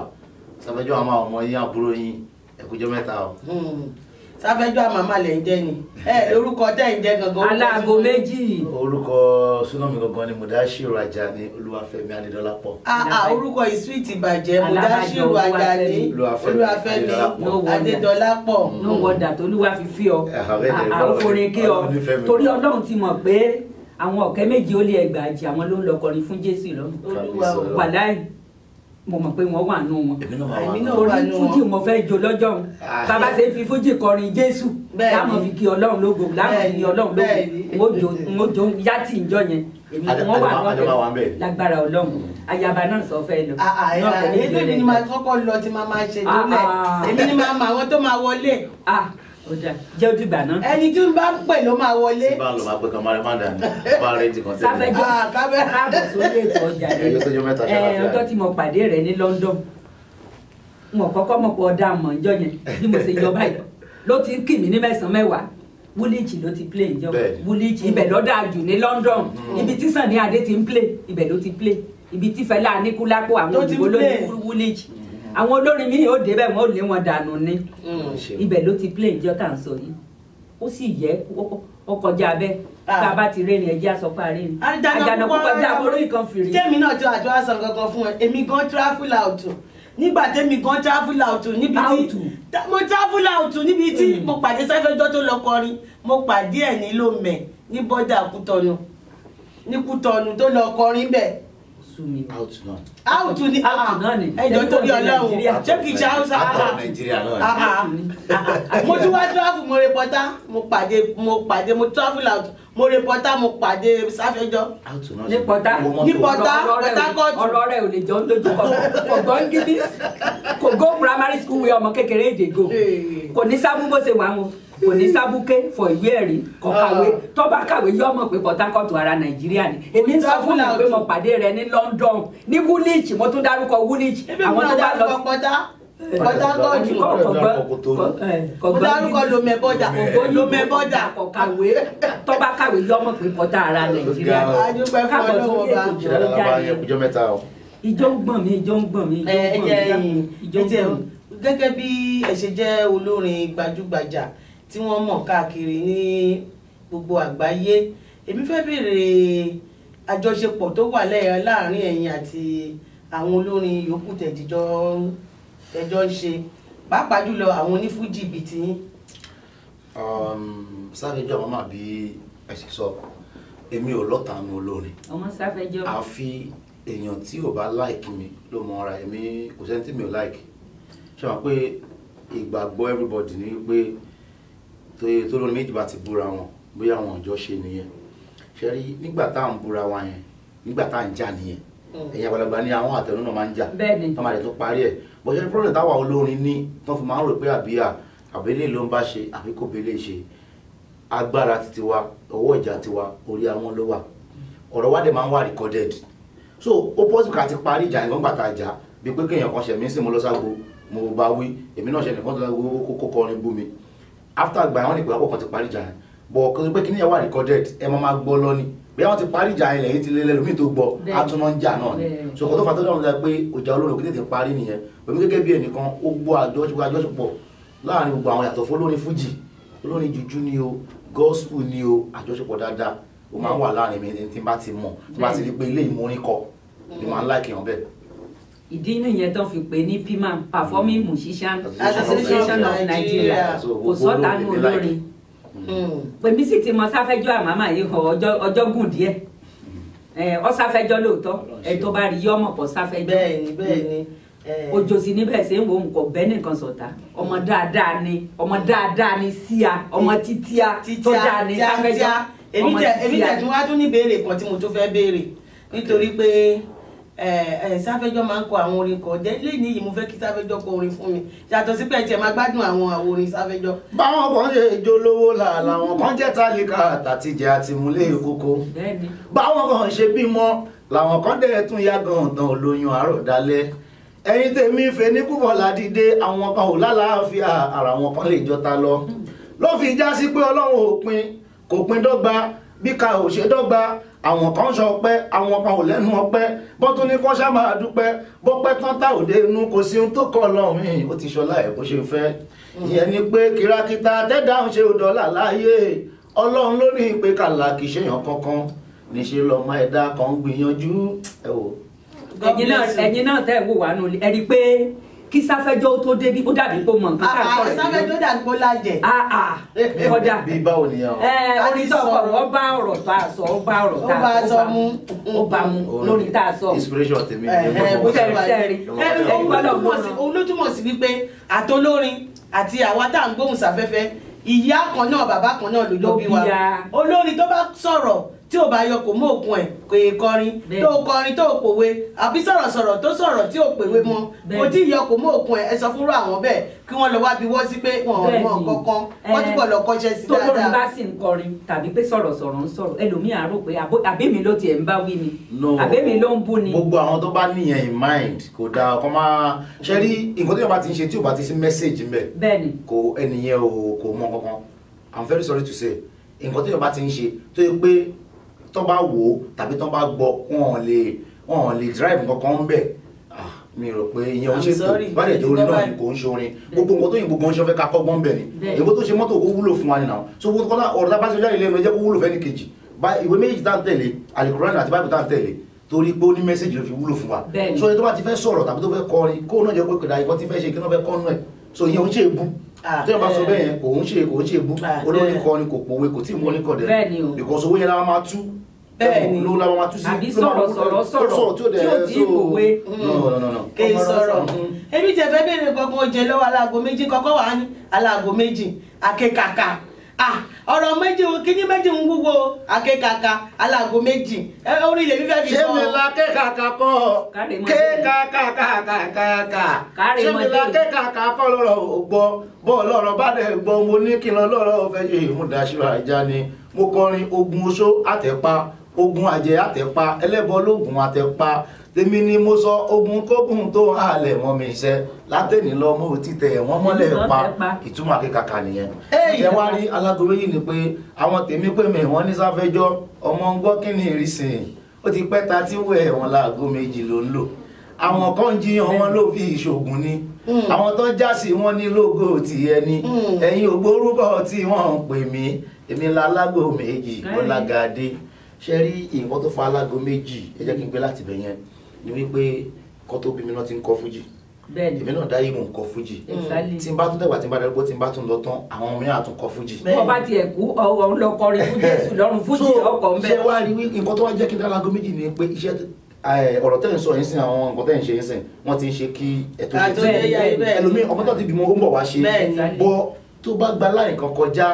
sáfẹ́jọ́ àwọn ọmọ yín àbúrò yín ẹkújọ́ mẹ́ta o. sáfẹ́jọ́ àmàmà lẹ̀ ń jẹ́ ni lórúkọ tẹ́ ń jẹ́ gangan. aláàgó méjì. orúkọ súnámì gangan ni Mudashiru Ajani Olúwafẹ́mi Adédọ́lápọ̀. orúkọ ìsúwìtì bàjẹ́ Mudashiru Ajani Olúwafẹ́mi Adédọ́lápọ̀. ló ń wọdà tó Olúwa fi fi ọ àforin kí ọ torí Ọlọ́run ti mọ̀ pé àwọn ọ̀kẹ́ méjì ó lé ẹgbàájì àwọn ló ń lọ kọrin fún Jésù lọ́nà wàláì mo mọ̀ pé wọ́n wà nù wọn torí fújì mo fẹ́ jó lọ́jọ́ òun bàbá ṣe fi fújì kọrin Jésù láwọn fi kí Ọlọ́run lógo láwọn fi kí Ọlọ́run lógo mo jó yàtì ìjọ yẹn èmi wọ́n wà lọ́bẹ̀ lágbára Ọlọ́run ayaba náà sọ fẹ́ lọ. èmi ni màá kọ́kọ́ lọ tí màá máa ṣe dólẹ̀ èmi ni màá mọ àwọn tó máa wọlé. jẹ́ òdìgbà náà. ẹni tí ń bá ń pè ló máa wọlé. tí bá lọ máa gbé kamara máa dà ní bá rẹ ti kàn tẹ́lẹ̀. sáfẹ́jọ́ káàbọ̀ sórí ètò ọjà rẹ̀ ọjọ́ tí mo pàdé rẹ̀ ní London mo kọ́kọ́ mọ̀ pé ọ̀dà àmọ́ ìjọ yẹn bí mo ṣe yọ báyìí ló ti ń kì mí ní mẹ́sàn-án mẹ́wàá Woolwich ló ti play ìjọ Woolwich ibẹ̀ ló dáa jù ní London ibi tí Sunny Adé ti ń play ibẹ̀ ló ti play ibi tí Fẹlá Aníkúlápó àwọn òyìnbó ló ní Woolwich àwọn olórin mi ò débẹ̀ wọ́n ò lé wọn dànù ní ibẹ̀ ló ti play ìjọ tá à ń sọ yìí ó sì yẹ ó kọjá bẹ́ẹ̀ tá a bá ti rẹ́ni ẹjẹ́ àsọpá rẹ́ni Àjànàkú kọjá orí kan fìrí. tèmi náà tí àjọ àṣà kankan fún ẹ èmi gan travel out nígbà tèmi gan travel out níbi tí mo travel out níbi tí mo pàdé Sáfẹ́jọ́ tó lọ kọrin mo pàdé ẹ̀ ní Lomé ní bọ́dà Kútọ́nù ní Kútọ́nù tó lọ kọrin bẹ́ẹ̀. out ni ẹjọ́ torí Ọlọ́run ṣé kìí ṣe Hausa mo tún wá travel mo reporter mo travel out mo rìpọ́tà mo pàdé Sáfẹ́jọ́ ní pọ́tà ọ̀rọ̀ rẹ̀ ò lè jọ lójú kò gbọ́ English kò go primary school wé ọmọ kékeré èdè go kò ní sábú bó ṣe wà wọn kò ní sábúké fọ ìwé ẹ̀rí kò kàwé tó bá kàwé yọ ọmọ pé Port Harcourt ara Nàìjíríà ni èmi ń sọ fún mi pé mo pàdé rẹ̀ ní London ní Woolwich mo tún dárúkọ Woolwich àwọn tó bá lọ mo dárúkọ lomẹbọdà kò kàwé tó bá kàwé yọ ọmọ pé Port ara Nàìjíríà káàbọ̀ sórí ètò ìjọ ń gbọ̀n mi gẹ́gẹ́ bí ẹ ṣe jẹ́ olórin gbajúgbajà tí wọ́n mọ̀ káàkiri ní gbogbo àgbáyé èmi fẹ́ béèrè àjọṣepọ̀ tó wà láàrin ẹ̀yin àti àwọn olórin yòókù tẹ̀jọ́ ń ṣe pàápàá jùlọ àwọn onífújì bíi ti yín. Sáfẹ́jọ́ àwọn máa bí ẹ ṣe sọ èmi ò lọ́tàánú olórin ọmọ Sáfẹ́jọ́ àfi èèyàn tí ò bá láìkì mi ló mọ ara èmi kò sẹ́ni tí mi ò láìkì ṣe wọ́n pé ìgbàgbọ́ everybody ní pé tó lórí méjì bá ti búra wọn bóyá àwọn ọjọ́ ṣe nìyẹn ṣe rí nígbà tá à ń búra wa yẹn nígbà tá à ń jà nìyẹn ẹ̀yin àgbàlagbà ní àwọn àtẹnu náà máa ń jà tó máa lè tó parí ẹ̀ bọ́sẹ̀ ní problem táwa olórin ní tó fi máa ń rò pé àbílẹ̀ ló ń bá ṣe àbí kò bẹ́lẹ̀ ṣe agbára titi wa ọwọ́ ìjà tiwa orí àwọn ló wà ọ̀rọ̀ wa dẹ̀ máa ń wà recorded so ó possible ká ti parí ìjà ìwọ̀n gbàtà ìjà bí pé kéèyàn kan ṣẹ̀mí sí mo lọ ságbo mo bá wí èmi náà ṣe nìkan tó lọ́wọ́ kókó kọrin bú mi after àgbà wọn ni pé àpò kan ti parí ìjà yẹn bọ̀ kó tó pé kí ni ẹ wà recorded ẹ máa gbọ́ lọ ni bí wọ́n ti parí ìjà yẹn lẹ́yìn ti lé lẹ́lòmíì tó gbọ́ àtúná ń jà náà ni so kó tó fà tó dáhùn lẹ́ pé ìjà olórin òkè tètè parí nìyẹn pẹ̀lú gẹ́gẹ́ bí ẹnìkan ó gbọ́ àjọṣepọ̀ láàrin gbogbo àwọn yàtọ̀ fún olórin fújì olórin jùjú ni o gospel ni o àjọṣepọ̀ dáadáa ó máa ń wà láàrin mi tí n bá ti mọ̀ tí n bá ti rí pé ilé ìmúrin kọ ni màá ń láìkì hàn bẹ́ẹ̀. ìdí nìyẹn tó fi pè ní PMAN Performing Musician Association of Nigeria kò sọ́tàánú olórin pèmí sì ti mọ Sáfẹ́jọ́ àmàmà yìí hàn ọjọ́ gùn díẹ̀ ọ Sáfẹ́jọ́ lóòótọ́ ẹ̀ tó bá rí yọ ọmọ pọ̀ Sáfẹ́jọ́ bẹ́ẹ̀ni òjò sí níbẹ̀ ṣe ń wo nǹkan bẹ́ẹ̀ nìkan sọ̀tà ọmọ dáadáa ni síya ọmọ títíá tó dáa ní Sáfẹ́jọ́ èmi tẹ̀ tún wá tún ní béèrè kan tí mo tún fẹ́ béèrè nítorí pé Sáfẹ́jọ́ máa ń kọ àwọn orin kan jẹ́ lẹ́yìn yìí mo fẹ́ kí Sáfẹ́jọ́ kọ orin fún mi yàtọ̀ sí pé ẹ tiẹ̀ máa gbádùn àwọn orin Sáfẹ́jọ́. báwọn kan ṣe jolówó là làwọn kan jẹ́ tálíkà tàtijẹ́ àti múlẹ̀ kókó báwọn kan ṣe bímọ làwọn kan dẹ̀ tún yá gan-an olóyún àárọ̀ dalẹ̀ ẹ̀yin tèmi fẹ́ ní púpọ̀ ládìde àwọn kan ò lálàáfíà ara wọn kan lè jọta lọ ló fi já sí pé Ọlọ́run kò pín dọ́gba bí ká ò ṣe dọ́gba àwọn kan ṣọpẹ́ àwọn kan ò lẹ́nu ọpẹ́ bọ́tún ní kọ́ ṣá máa dúpẹ́ bọ́pẹ́ tán tá òde inú kò sí ohun tó kọ́ lọ́rùn ó ti ṣọlá ẹ̀ bó ṣe fẹ́ ìyẹn ni pé kìràkìtà tẹ́dá ń ṣe òdọ́là láyé Ọlọ́run ló ní pé kàlà kì í ṣèyàn kankan níṣẹ́ lọ́mọ ẹ̀dá kan gbìyànjú ẹ̀ wò. ẹ̀yin náà tẹ́ ẹ̀ wò wá nù ẹ rí i pé kí Sáfẹ́jọ́ tó débi ó dàbí pé mọ̀ nǹkan ká sọ̀rọ̀ Sáfẹ́jọ́ dàbí pé lájẹ̀. kọ́dà bí báwo nìyẹn o. orin tó kọ̀ wọ́n bá ọ̀rọ̀ tá a sọ ó bá ọ̀rọ̀ tá a sọ ó bá mu lórí tá a sọ. inspiration tèmi ni bó ṣe sẹ́ẹ̀rì òun ló túmọ̀ sí wípé àtolórin àti àwa tá à ń gbóhùn sáfẹ́fẹ́ ìyá kan náà bàbá kan náà ló jọ bí wa olórin tó bá sọ̀rọ̀ tí ò bá yọ kò mú òkun ẹ̀ kò yẹ kọrin tó kọrin tó pòwe àbí sọ̀rọ̀sọ̀rọ̀ tó sọ̀rọ̀ tí ò pèwe mọ́ kò tí ì yọ kò mú òkun ẹ̀ ẹ sọ fúnra àwọn bẹ́ẹ̀ kí wọ́n lọ wá bí wọ́n sí pé wọn ò mọ kankan wọ́n túbọ̀ lọ kọ́ṣẹ́ sí dáadáa. tó lórin bá sì ń kọrin tàbí pé sọ̀rọ̀sọ̀rọ̀ ń sọ̀rọ̀ ẹlòmíì á rò pé àbẹ́mi ló tiẹ̀ ń bá wí ni àbẹ́mi ló ń bú ni. gbogbo àwọn tó bá níyẹn in mind kò dáa ọkọ máa ṣe rí nǹkan tí wọn bá ti ń ṣe tí ò bá ti sí message ń bẹ bẹ́ẹ̀ni kò ẹnìyẹn kò mọ kankan I'm very sorry to say nǹkan tí wọn bá ti ń ṣe tó yẹ pé tó bá wò ó tàbí tó bá gbọ́ wọn lè drive kankan ń bẹ̀ mi rò pé ìyẹn ń ṣètò bàdẹ̀ tó orin náà ni kò ń ṣorin gbogbo nǹkan tó yìnbó gan ṣe fẹ́ ká kọ́gbọ́n bẹ̀ ni èbó tó ṣe mọ́tò ó wúlò fún wa nìyà so gbogbo ọ̀rọ̀ tá bá ṣe jáde lẹ́nu ẹ jẹ́ kó wúlò fẹ́ni kejì ìwé méjì tá ń tẹ̀lé Al-Qur'an àti Bible tá ń tẹ̀lé torí pé ó ní mẹ́sẹ̀jì ló fi wúlò fún wa so ẹni tó bá ti fẹ́ sọ̀rọ̀ tàbí tó fẹ́ kọrin kó náà jẹ́ pé kìdá ìkan ti fẹ́ ṣe kí náà fẹ́ kọ́nú ẹ̀ so ìyẹn ń ṣe èbú tí wọ́n bá sọ bẹ́ẹ̀ yẹn kò ń ṣe èbú olórin kọrin kò pòwe kò tí ì mú oníkọ̀dẹ̀ because owó yẹn la máa tú bẹ́ẹ̀ni ló la máa tú sí àbí sọ̀rọ̀ tí ò tí ì kòwe kì í sọ̀rọ̀ èmi tẹ fẹ́ béèrè gbogbo oúnjẹ lọ́wọ́ aláàgọ́ méjì kọ́kọ́ wà ní aláàgọ́ méjì akékaka ọ̀rọ̀ méjì kíní méjì ń wúwo akékaka aláàgó méjì orí ilẹ̀ fífẹ́ fi ṣé mi la kékaka kọ́ kékaka ṣé mi la kékaka kọ́ lọ́rọ̀ ògbọ́ bọ́ọ̀lù ọ̀rọ̀ bá dẹ̀ gbọ́ mo ní kí n lọ lọ́rọ̀ fẹ́ yé ìmúdàṣírò àìjá ni mo kọrin ogun oṣó àtẹ̀pa ogun àjẹ́ àtẹ̀pa ẹlẹ́bọ lóògùn àtẹ̀pa tèmi ni mo sọ ogun kógun tó halẹ̀ mọ́ mi iṣẹ́ látẹ̀ní lọ mo títẹ̀ wọ́n mọ́lẹ̀ pa ìtumọ̀ akékaka nìyẹn. ẹ wá rí alágo méjì ni pé àwọn tèmi pé mi wọ́n ní sáfẹ́jọ́ ọmọ ń gbọ́ kí ni ìrísìn ó ti pẹ́ ta tí wẹ̀ wọ́n láago méjì ló ń lò àwọn kan jiyàn wọn ló fi ìṣògùn ni àwọn tó jásí wọn ní lógo ti ẹni ẹ̀yin ògbórúkọ tí wọ́n ń pè mí èmi la alágo méjì Ọlágadé ṣe rí nǹkan tó fa alágo méjì ẹ jẹ́ kí n gbé láti bẹ̀ yẹn ni wípé kọ́ tó bí mi náà ti ń kọ́ fújì èmi náà dáyé mò ń kọ́ fújì tí n bá tún dẹ̀gbà tí n bá dẹ̀gbọ́ tí n bá tún lọ tán àwọn mìíràn tún kọ́ fújì. wọ́n bá tiẹ̀ kú ọ̀rọ̀ lọ kọrin fún Jésù lọ́rùn fújì ọkọ̀ ń bẹ́. ṣé wàá rí nǹkan tó wá jẹ́ kí n dá alágo méjì ni pé iṣẹ́ ọ̀rọ̀ tẹ́ ń sọ yín sìn àwọn nǹkan tẹ́ ń ṣe yín sìn wọ́n ti ń ṣe kí ẹ̀tọ́ ṣe ti ẹlòmíì ọmọ tó ti bímọ ó ń bọ̀ wá ṣe bọ́ tó bá gba láì kan kọjá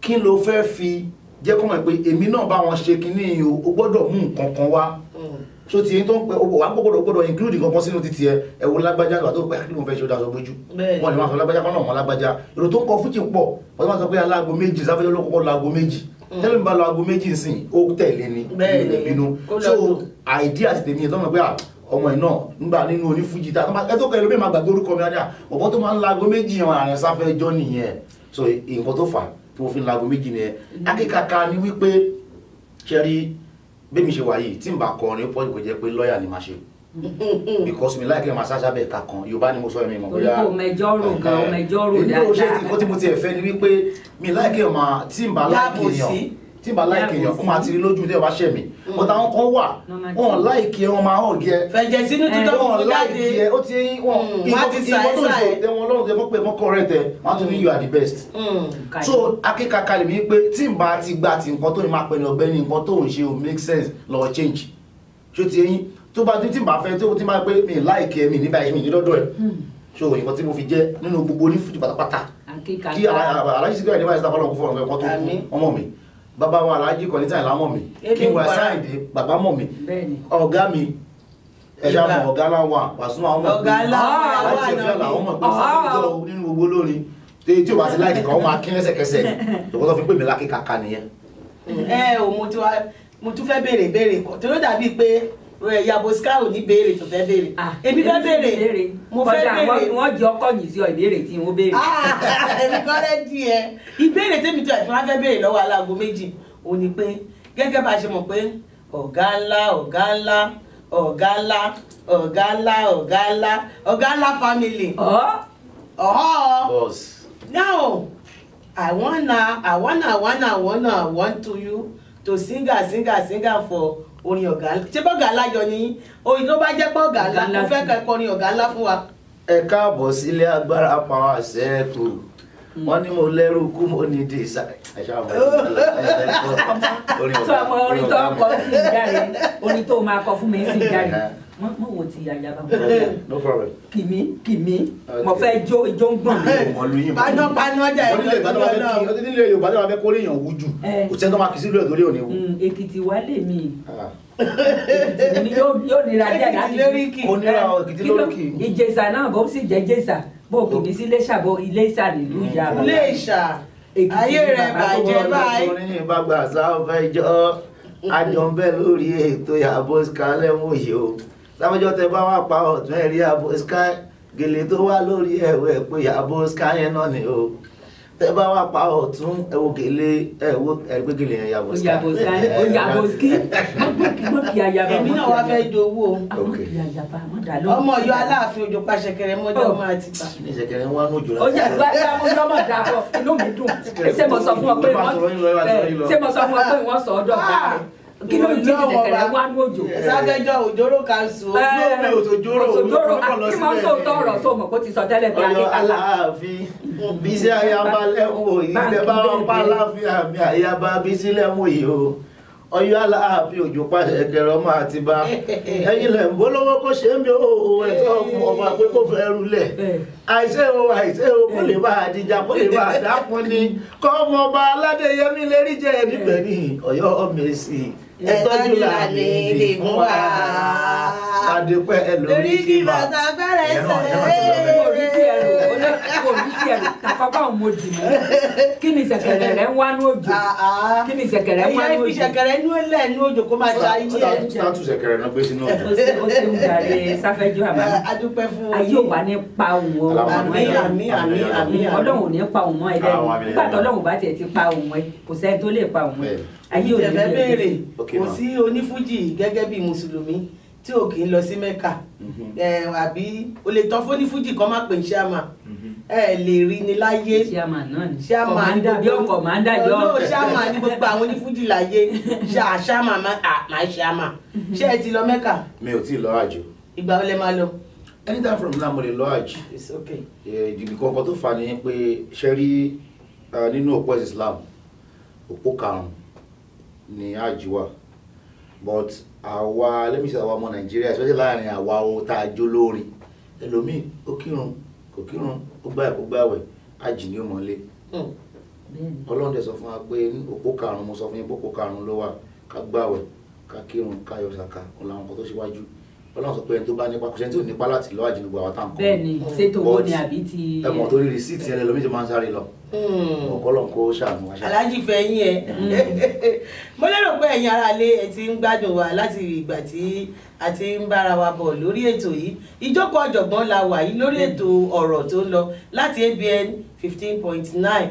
kí ló fẹ́ fi jẹ́ kọ́ mọ̀ pé èmi náà bá wọn ṣe kinní o gbọ́dọ̀ mú nǹkan kan wá so ti yín tó ń pẹ́ wà gbọ́dọ̀ include nǹkan kan sínú títí ẹ wo lágbájá àgbà tó pẹ́ kí ló ń fẹ́ ṣe ó dáṣọ gbójú wọn lè máa sọ lágbájá kan náà mọ́ lágbájá èrò tó ń kọ fújì pọ̀ wọ́n máa sọ pé aláàgó méjì sáfẹ́jọ́ ló kọ́kọ́ láago méjì tẹ́lẹ̀ mi bá lọ aago méjì nsìn ó tẹ̀lé ni ilẹ̀ bínú so idea ti tèmi yẹn tó ń pẹ́ ọmọ ẹ̀ náà nígbà nínú onífújì tá ẹ tó kẹ́ ló bẹ́ẹ̀ máa gbàgbé orúkọ mi á ọ̀pọ̀ tó máa ń láago méjì yẹn àrẹ sáfẹ́jọ́ nìyẹn so nǹkan tó fà tí mo fi ń láago méjì nìyẹn akékaka ni wípé ṣẹ́rí bẹ́ẹ̀ mi ṣe wà yìí tí n bá kọrin pọ́ ìkò jẹ́ pé lọ́ọ̀yà ni máa ṣe because mi láìpẹ́ máa ṣáṣá bẹ́ẹ̀ ká kan Yorùbá ni mo sọ ẹ̀mí mọ̀ bóyá mẹjọ́rò dáadáa nǹkan tí mo ti ẹ̀fẹ́ ni wípé mi láìpẹ́ máa tí n bá láìpẹ́ èèyàn kó máa ti rí lójú tí ẹ bá ṣẹ̀ mí but àwọn kan wà wọn láìpẹ́ wọn máa hàn gẹ́ fẹ̀jẹ̀ sínú títọ́ wọn láìpẹ́ ó ti wọn ìwọ́n tó ń ṣe tẹ́wọn lọ́rùn tẹ́ mọ́ pé mọ́ correct ẹ̀ wọ́n á tún ní you are the best so akékaka lè mí pé tí n bá ti gbà tí nǹkan tó ń máa pẹ́ ní ọ̀gbẹ́ni nǹkan tó ń ṣe ò make sense lọ change ṣó ti eyín tó bá tí n bá fẹ́ tó ti máa pé mi láìkẹ́ mi nígbà mi ní lọ́dọ̀ ẹ̀ so nǹkan tí mo fi jẹ́ nínú gbogbo onífújì pátápátá kí alájí sígbà ìdíbà ìsìta fọlọ́n kó fọlọ́n ẹ̀kọ́ tó kú ọmọ mi bàbá wa alájí kọ́ ní táyìlá mọ̀ mi kí wọ́n sáìdé bàbá mọ̀ mi ọ̀gá mi ẹ̀yà mọ̀ ọ̀gá láwà Pasuma ọmọ pé láti ẹ̀fẹ́ làwọn mọ̀ pé sábẹ́jọ́ nínú gbogbo lórí tí ó bá ti láìkì kan ó máa kí lẹ́sẹ̀kẹsẹ̀ lọ́kọ́ tó fi pè mí lákìkàkà nìyẹn. mo tún fẹ́ béèrè kan tó ló dàbí pé Yabo Sky ò ní béèrè tó fẹ́ béèrè èmi fẹ́ béèrè mo fẹ́ béèrè wọ́n jọ ọkọ̀ yìí sí ọ ìbéèrè tí wọ́n béèrè. èmi kọ́ lẹ́ di ẹ ìbéèrè tèmi tó ẹ̀ tí wọ́n fẹ́ béèrè lọ́wọ́ aláàgó méjì òun ni pé gẹ́gẹ́ bá a ṣe mọ̀ pé ọ̀gá ńlá family. Boss. Now I want to you to sing for orin ọ̀gá ńlá ṣé bọ́gà ńlá jọ ní oyin tó bá jẹ́ pọ́gà ńlá mo fẹ́ kẹ́kọ̀ọ́ orin ọ̀gá ńlá fún wa. ẹ káàbọ̀ sílé agbára power ṣẹ́ẹ̀kù wọ́n ní mo lẹ́rù kú mo ní dèṣà orin tó kọ sí ìjáde orin tó máa kọ fún mi sí ìjáde mo wò ti Àyàbá no problem kìmí mo fẹ́ jó ijó ń gbọ̀n mi. paná jà nílé Yorùbá tó wà fẹ́ kó léèyàn wú jù kò sẹ́ni tó máa fi sílùú ẹ̀ tó lé òní wú. Èkìtì wà lè mí yóò nira díẹ̀ láti Èkìtì lóríkì Ìjẹ̀ṣà náà bó sì jẹ́ Ìjẹ̀ṣà bó kì í sí Iléṣà bó Iléṣà nílùú ìyá bàbá. Iléṣà ayé rẹ̀ bàjẹ́ báyìí. orin ìbágbà sáfẹ́ ìjọ àjọ ń bẹ lórí ètò Yabo Sky lẹ́mú yìí o sáfẹ́jọ́ tẹ bá wà pa ọ̀tún ẹ̀rí Yabo Sky gèlè tó wà lórí ẹ̀wẹ̀ pé Yabo Sky yẹn náà ni o tẹ bá wà pa ọ̀tún ẹ̀wọ̀ gèlè ẹ̀wọ̀ ẹ̀gbẹ́ gèlè yẹn Yabo Sky. Yabo Sky mọ́ kí Àyàbá èmi náà wá fẹ́ dowó ọmọ Ọ̀yọ́ Aláàfin Òjò Pàṣẹkẹrẹ mọ́jọ́ ọmọ Àtìbà. ní ìṣẹ̀kẹ̀rẹ̀ wọn ní òjò ó yẹ gbàgbà mo lọ́mọ dà fọ inú mi dùn ṣé mo sọ fún ọ pé wọ́n sọ ọ́dọ̀ gbà kí ló ń jí ìṣẹ̀kẹ̀rẹ̀ wá ní òjò. sáfẹ́jọ́ òjòrò kanṣu. òjòrò kí máa ń sọ tọrọ tó mọ̀ kó ti sọ tẹ́lẹ̀ bí Ọ̀yọ́ Aláàfin Bísí Àyàbá lẹ́wọ̀n yìí tẹ́ bá wọn pa láàfin àmì Àyàbá Bísí lẹ́wọ̀n yìí o Ọ̀yọ́ Aláàfin Òjó pàṣẹ kẹrẹ ọmọ Àtìbà ẹ̀yin lẹ̀ ń bólówó kó ṣe ń bí owó ẹ̀tọ́ fún ọba pé kó fẹ́ rúlẹ̀ àìṣe o kó lè bá àdìjà kó lè bá àdápọn ni kọ́ ọmọ ọba Aládéyẹmí lérí jẹ́ níbẹ̀ ní Ọ̀yọ́ Mèsì ẹ̀tọ́jú làmì lè fún wa adépẹ́ lórí kí bàtà gbẹ́rẹ́ sẹ́lẹ̀. orí tí ẹrù tàkọ́kọ́ òun mo dì mọ́ kí ni ṣẹ̀kẹ̀rẹ̀ rẹ̀ ń wá ní òjò kí ni ṣẹ̀kẹ̀rẹ̀ ń wá ní òjò. ìyá ìṣẹ̀kẹ̀rẹ̀ inú ilẹ̀ ní òjò kó máa ṣe ayé ẹ̀. tátù ṣẹ̀kẹ̀rẹ̀ náà gbé sínú òjò. ó ṣe ń darí Sáfẹ́jọ́ àmọ́ adúpẹ́ fún ayé ò wá ní pa òun ọ àmín Ọlọ́run ò ní pa òun mọ́ ẹ lẹ́nu nígbà tó Ọlọ́run bá tiẹ̀ ti pa òun ẹ kò sẹ́ni tó lè pa òun ẹ ayé ò ní ìjẹ̀fẹ́ béèrè Okay, kò sí onífújì gẹ́gẹ́ bí mùsùlùmí tí ò kì í lọ sí Mẹ́kà àbí o lè tọ́ fónífújì kan má pè ṣáàmà ẹ lè rí ni láyé ṣáàmà náà ni ṣáàmà ní bí ọkọ̀ máa ń dájọ́ ọ̀pẹ̀ ṣáàmà ní gbogbo àwọn onífújì láyé ṣáàmà máa ṣáàmà ṣé ẹ ti lọ Mẹ́kà mi ò tí ì lọ àjò. ìgbà wo lẹ máa lọ. anytime from now mo lè lọ àjò. It's okay. ìdìbò kankan tó fà ní pé ṣe rí nínú òpó Islam òpó karùn-ún ni àjò wà but àwa let me say àwa ọmọ Nàìjíríà especially láàrin àwa o tá a jó lórin ẹlòmíì ó kírun kò kírun ó gbààwẹ̀ àjì ni ó mọ̀lé Ọlọ́run dẹ̀ sọ fún wa pé òpó karùn-ún mo sọ fún yín pé òpó karùn-ún ló wà ká gbààwẹ̀ ká kírun ká yọ sàká òun làwọn kan tó ṣíwájú Ọlọ́run sọ pé ẹni tó bá nípa kò sẹ́ni tí ò nípa láti lọ àjì gbogbo àwọn táwọn kan bẹ́ẹ̀ni ṣètò owó ni àbí ti ẹ̀mọ̀ torí rìsíìtì ẹni lómi ti máa ń sáré lọ ọ̀kọ́lọ̀ kó ṣàánú wa. Aláàjì fẹ̀yìn ẹ̀ mo lérò pé ẹ̀yin ará ilé ẹ ti ń gbádùn wa láti ìgbà tí a ti ń bára wa bọ̀ lórí ètò yìí ìjókòó ọ̀jọ̀gbọ́n la wà yìí lórí ètò ọ̀rọ̀ tó ń lọ láti ABN 15.9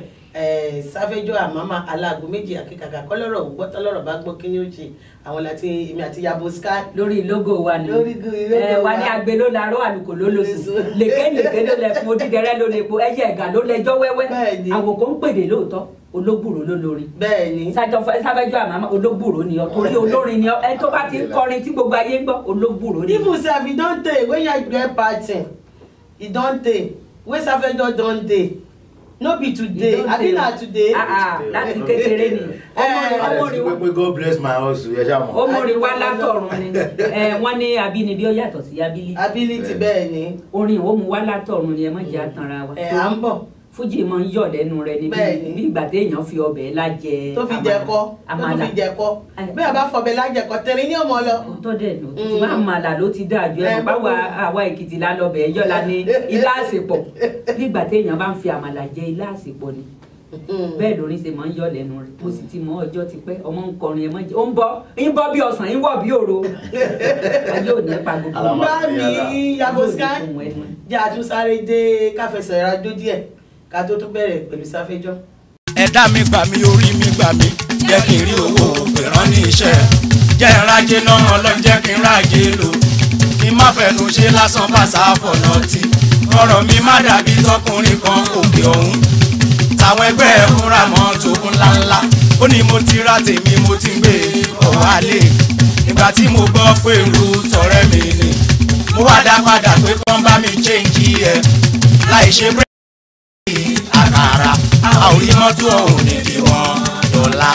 Sáfẹ́jọ́ àmàmà aláàgọ́ méjì àkíkàkà kọ́lọ́rọ̀ gbọ́ tọ́lọ́rọ̀ bá gbọ́ kí ni ó ṣe àwọn láti èmi àti Yabo Sky. lórí logo wa ni lórí wa ní agbe ló laró àlùkò ló lóṣù lèké ló lẹ fún odídẹrẹ́ ló lè po ẹyẹ ẹ̀gà ló lẹjọ́ wẹ́wẹ́ àwòkọ́ ń pèdè lóòótọ́ olóbùrò ló lórí. bẹ́ẹ̀ni Sáfẹ́jọ́ àmàmà olóbùrò ni ọ torí olórin ni ọ ẹ tó bá ti ń kọrin tí gbogbo ayé ń gbọ́ olóbùrò ni. even sef e don tey when you get party e don tey wey Sáfẹ́jọ́ don dey no be today abi na today. láti kékeré ni ọmọ rẹ pé God bless my house ẹ ṣáà mọ̀. ọmọ rẹ wá látọ̀run ni wọ́n ní abínibí ó yàtọ̀ sí ability. ability bẹ́ẹ̀ ni. orin ìwọ mu wá látọ̀run ni ẹ má jẹ́ àtànra wa. à ń bọ̀. Fújì máa ń yọ̀ lẹ́nu rẹ níbi bí ìgbà téèyàn fi ọbẹ̀ lájẹ tó fi jẹ kọ́ bí a bá fọbẹ̀ lájẹ kọ́ tẹ̀rín ní ọmọ lọ. tó dẹ̀ ló ti máa àmàlà ló ti dáa ju ẹ̀ báwa àwa Èkìtì lálọ́bẹ̀ ẹ̀yọ́ la ní ilá àsèpọ̀ bí ìgbà téèyàn bá ń fi àmàlà jẹ ilá àsèpọ̀ ni bẹ́ẹ̀ lórí ṣe máa ń yọ̀ lẹ́nu rẹ̀ mo sì ti mọ ọjọ́ ti pẹ́ ọmọ ń kọrin ẹ̀ mọ́ jẹ́ ó ń bọ́ bí ọ̀sán ń wọ̀ bí òro ayé ò ní pa gbogbo. bá mi Yabo Sky jẹ́ àtúnṣáré dé káfẹsẹ̀ ìrajó díẹ̀ ká tó tún bẹ̀rẹ̀ pẹ̀lú Sáfẹ́jọ́. ẹ̀dá mi gbà mí orí mi gbà mí jẹ́ kí n rí owó pèrán ní iṣẹ́ jẹ́ ìrajé náà Ọlọ́run jẹ́ kí n rájé lò kí n má fẹnu ṣe lásán bá sáfọ̀ náà tí ọ̀rọ̀ mi má dàbí tọkùnrin kan òkè ọ̀hún táwọn ẹgbẹ́ ẹ̀ fúnra mọ́ tó ńláńlá ó ní mo ti ra tèmi mo ti ń gbé ọ̀wá lé ìgbà tí mo gbọ́ pé irú tọ̀rẹ́ mi ni mo wá dá padà pé kán bá mi change ẹ̀ láì ṣe àkàrà a ò rí mọ́tò ọ̀hún níbi wọn dọ́là.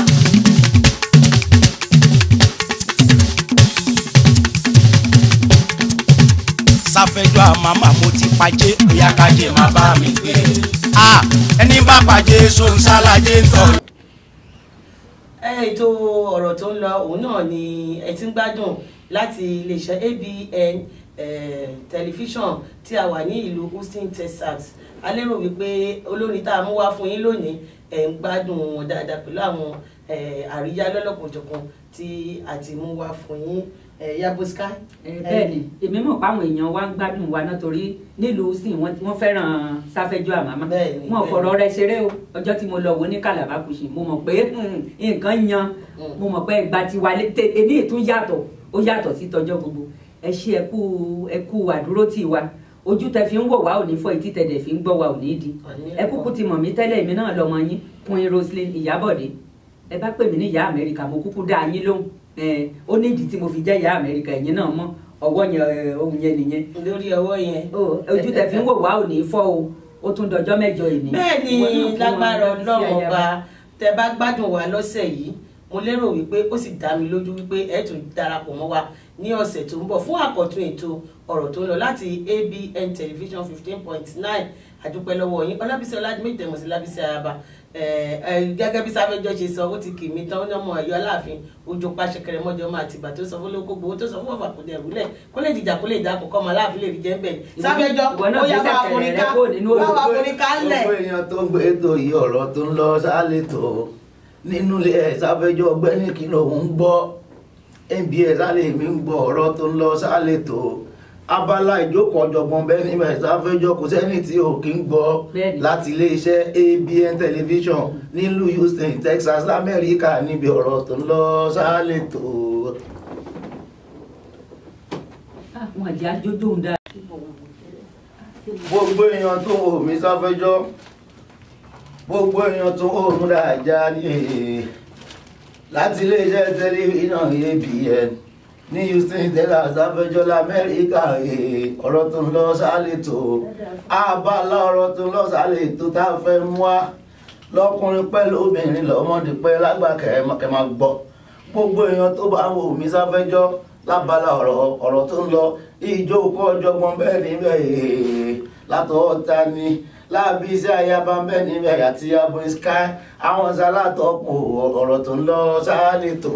Sáfẹ́jọ́ àmàmà mo ti pàjẹ́ bóyá kájé má bá mi gbé ẹni bá pàjẹ́ sóhun ṣálájé ń tọ́. ètò ọ̀rọ̀ tó ń lọ òun náà ni ẹ ti ń gbádùn láti iléeṣẹ́ ABN tẹlifíṣàn tí a wà ní ìlú Houston, Texas. A lérò wípé olórin tá a mú wá fún yín lónìí ẹ̀ ń gbádùn wọn dáadáa pẹ̀lú àwọn àríyá lọ́lọ́kanjọ̀kan tí a ti mú wá fún yín. Yabo Sky. bẹ́ẹ̀ni èmi mọ̀ páwọn èèyàn wa ń gbádùn wa náà torí nílùú sí wọ́n fẹ́ràn Sáfẹ́jọ́ àmàmà wọn fọ̀rọ̀ rẹ̀ ṣeré o ọjọ́ tí mo lọ wo ní Kàlàbákùṣì mo mọ̀ pé nǹkan yan mo mọ̀ pé ìgbà tí wà ní ìtún yàtọ̀ ó yàtọ̀ sí tọjọ́ gbogbo ẹ ṣe ẹkú àdúró tì wa ojú tẹ fi ń wò wá ò ní fọ́ etí tẹ̀dẹ̀ fi ń gbọ́ wa ò ní di ẹ kúkú ti mọ̀ mí tẹ́lẹ̀ èmi náà lọ́mọ yín Queen Roselyn Ìyábọ̀dé ẹ bá pè mí ní ìyá Amẹ́ríkà mo kúkú dá yín lóhùn ó ní ìdí tí mo fi jẹ́ ìyá Amẹ́ríkà ẹ̀yin náà mọ̀ ọwọ́ yẹn ohun yẹn nìyẹn lórí ọwọ́ yẹn ojú tẹ fi ń wò wá ò ní fọ́ o ó tún dọjọ́ mẹ́jọ ìní. bẹ́ẹ̀ ni lágbára Ọlọ́run ọba tẹ bá gbádùn wa lọ́sẹ̀ yìí mo lérò wípé ó sì dá mi lójú wípé ẹ tún darapọ̀ mọ́ wa ní ọ̀sẹ̀ tó ń bọ̀ fún àkọ́tún ètò ọ̀rọ̀ tó ń lọ láti ABN television 15.9 àdúpẹ́ lọ́wọ́ yín Ọlábísí Ọlájúmọ́ tẹ̀mọ̀sí Lábísí Araba gẹ́gẹ́ bí Sáfẹ́jọ́ ṣe sọ ó ti kì mí tán ọmọ Ọ̀yọ́ Aláàfin ojú pàṣẹkẹrẹ mọ́jọ́ máa tìbà tó sọ fún lóko gbowó tó sọ fún ọ̀fà kò dẹ̀rù lẹ̀ kó lè dìjà kó lè dà kókọ́ ọmọ Aláàfin lè rí jẹ́ ń bẹ̀ ni Sáfẹ́jọ́ ó yá bá forí ká lẹ̀. gbogbo èèyàn tó ń gbé ètò yìí ọ̀rọ̀ tó ń lọ sálẹ̀ tó nínú ilé ẹ̀ Sáfẹ́jọ́ ọgbẹ́ni kí lòun ń gbọ́ NBS alẹ́ mi ń gbọ́ ọ̀rọ̀ tó ń lọ sálẹ̀ tó abala ìjókòó ọ̀jọ̀gbọ́n bẹ́ẹ̀ ní Sáfẹ́jọ́ kò sẹ́ni tí ò kí ń gbọ́ láti iléeṣẹ́ ABN television nílùú Houston Texas lamẹ́ríkà níbi ọ̀rọ̀ tó ń lọ sálẹ̀ tó. àwọn àjẹ́ àjọjọ́ ń dá. gbogbo èèyàn tó wò mí Sáfẹ́jọ́ gbogbo èèyàn tó wò mí dáadáa ní láti iléeṣẹ́ tẹlifíṣàn ABN ní Houston Texas Sáfẹ́jọ́ lamẹ́ríkà ọ̀rọ̀ tó ń lọ sálẹ̀ tó abala ọ̀rọ̀ tó ń lọ sálẹ̀ tó tá a fẹ́ mú wá lọ́kùnrin pẹ̀lú obìnrin lọ́mọdé pẹ́ lágbà kẹ́ máa gbọ́ gbogbo èèyàn tó bá wò mí Sáfẹ́jọ́ lábala ọ̀rọ̀ tó ń lọ ìjókòó ọ̀jọ̀gbọ́n bẹ́ẹ̀ níbẹ̀ látọ̀ ta ni Lábísí Ayaba bẹ́ẹ̀ níbẹ̀ àti abo sky àwọn sálátọ̀ pò ọ̀rọ̀ tó ń lọ sálẹ̀ tó.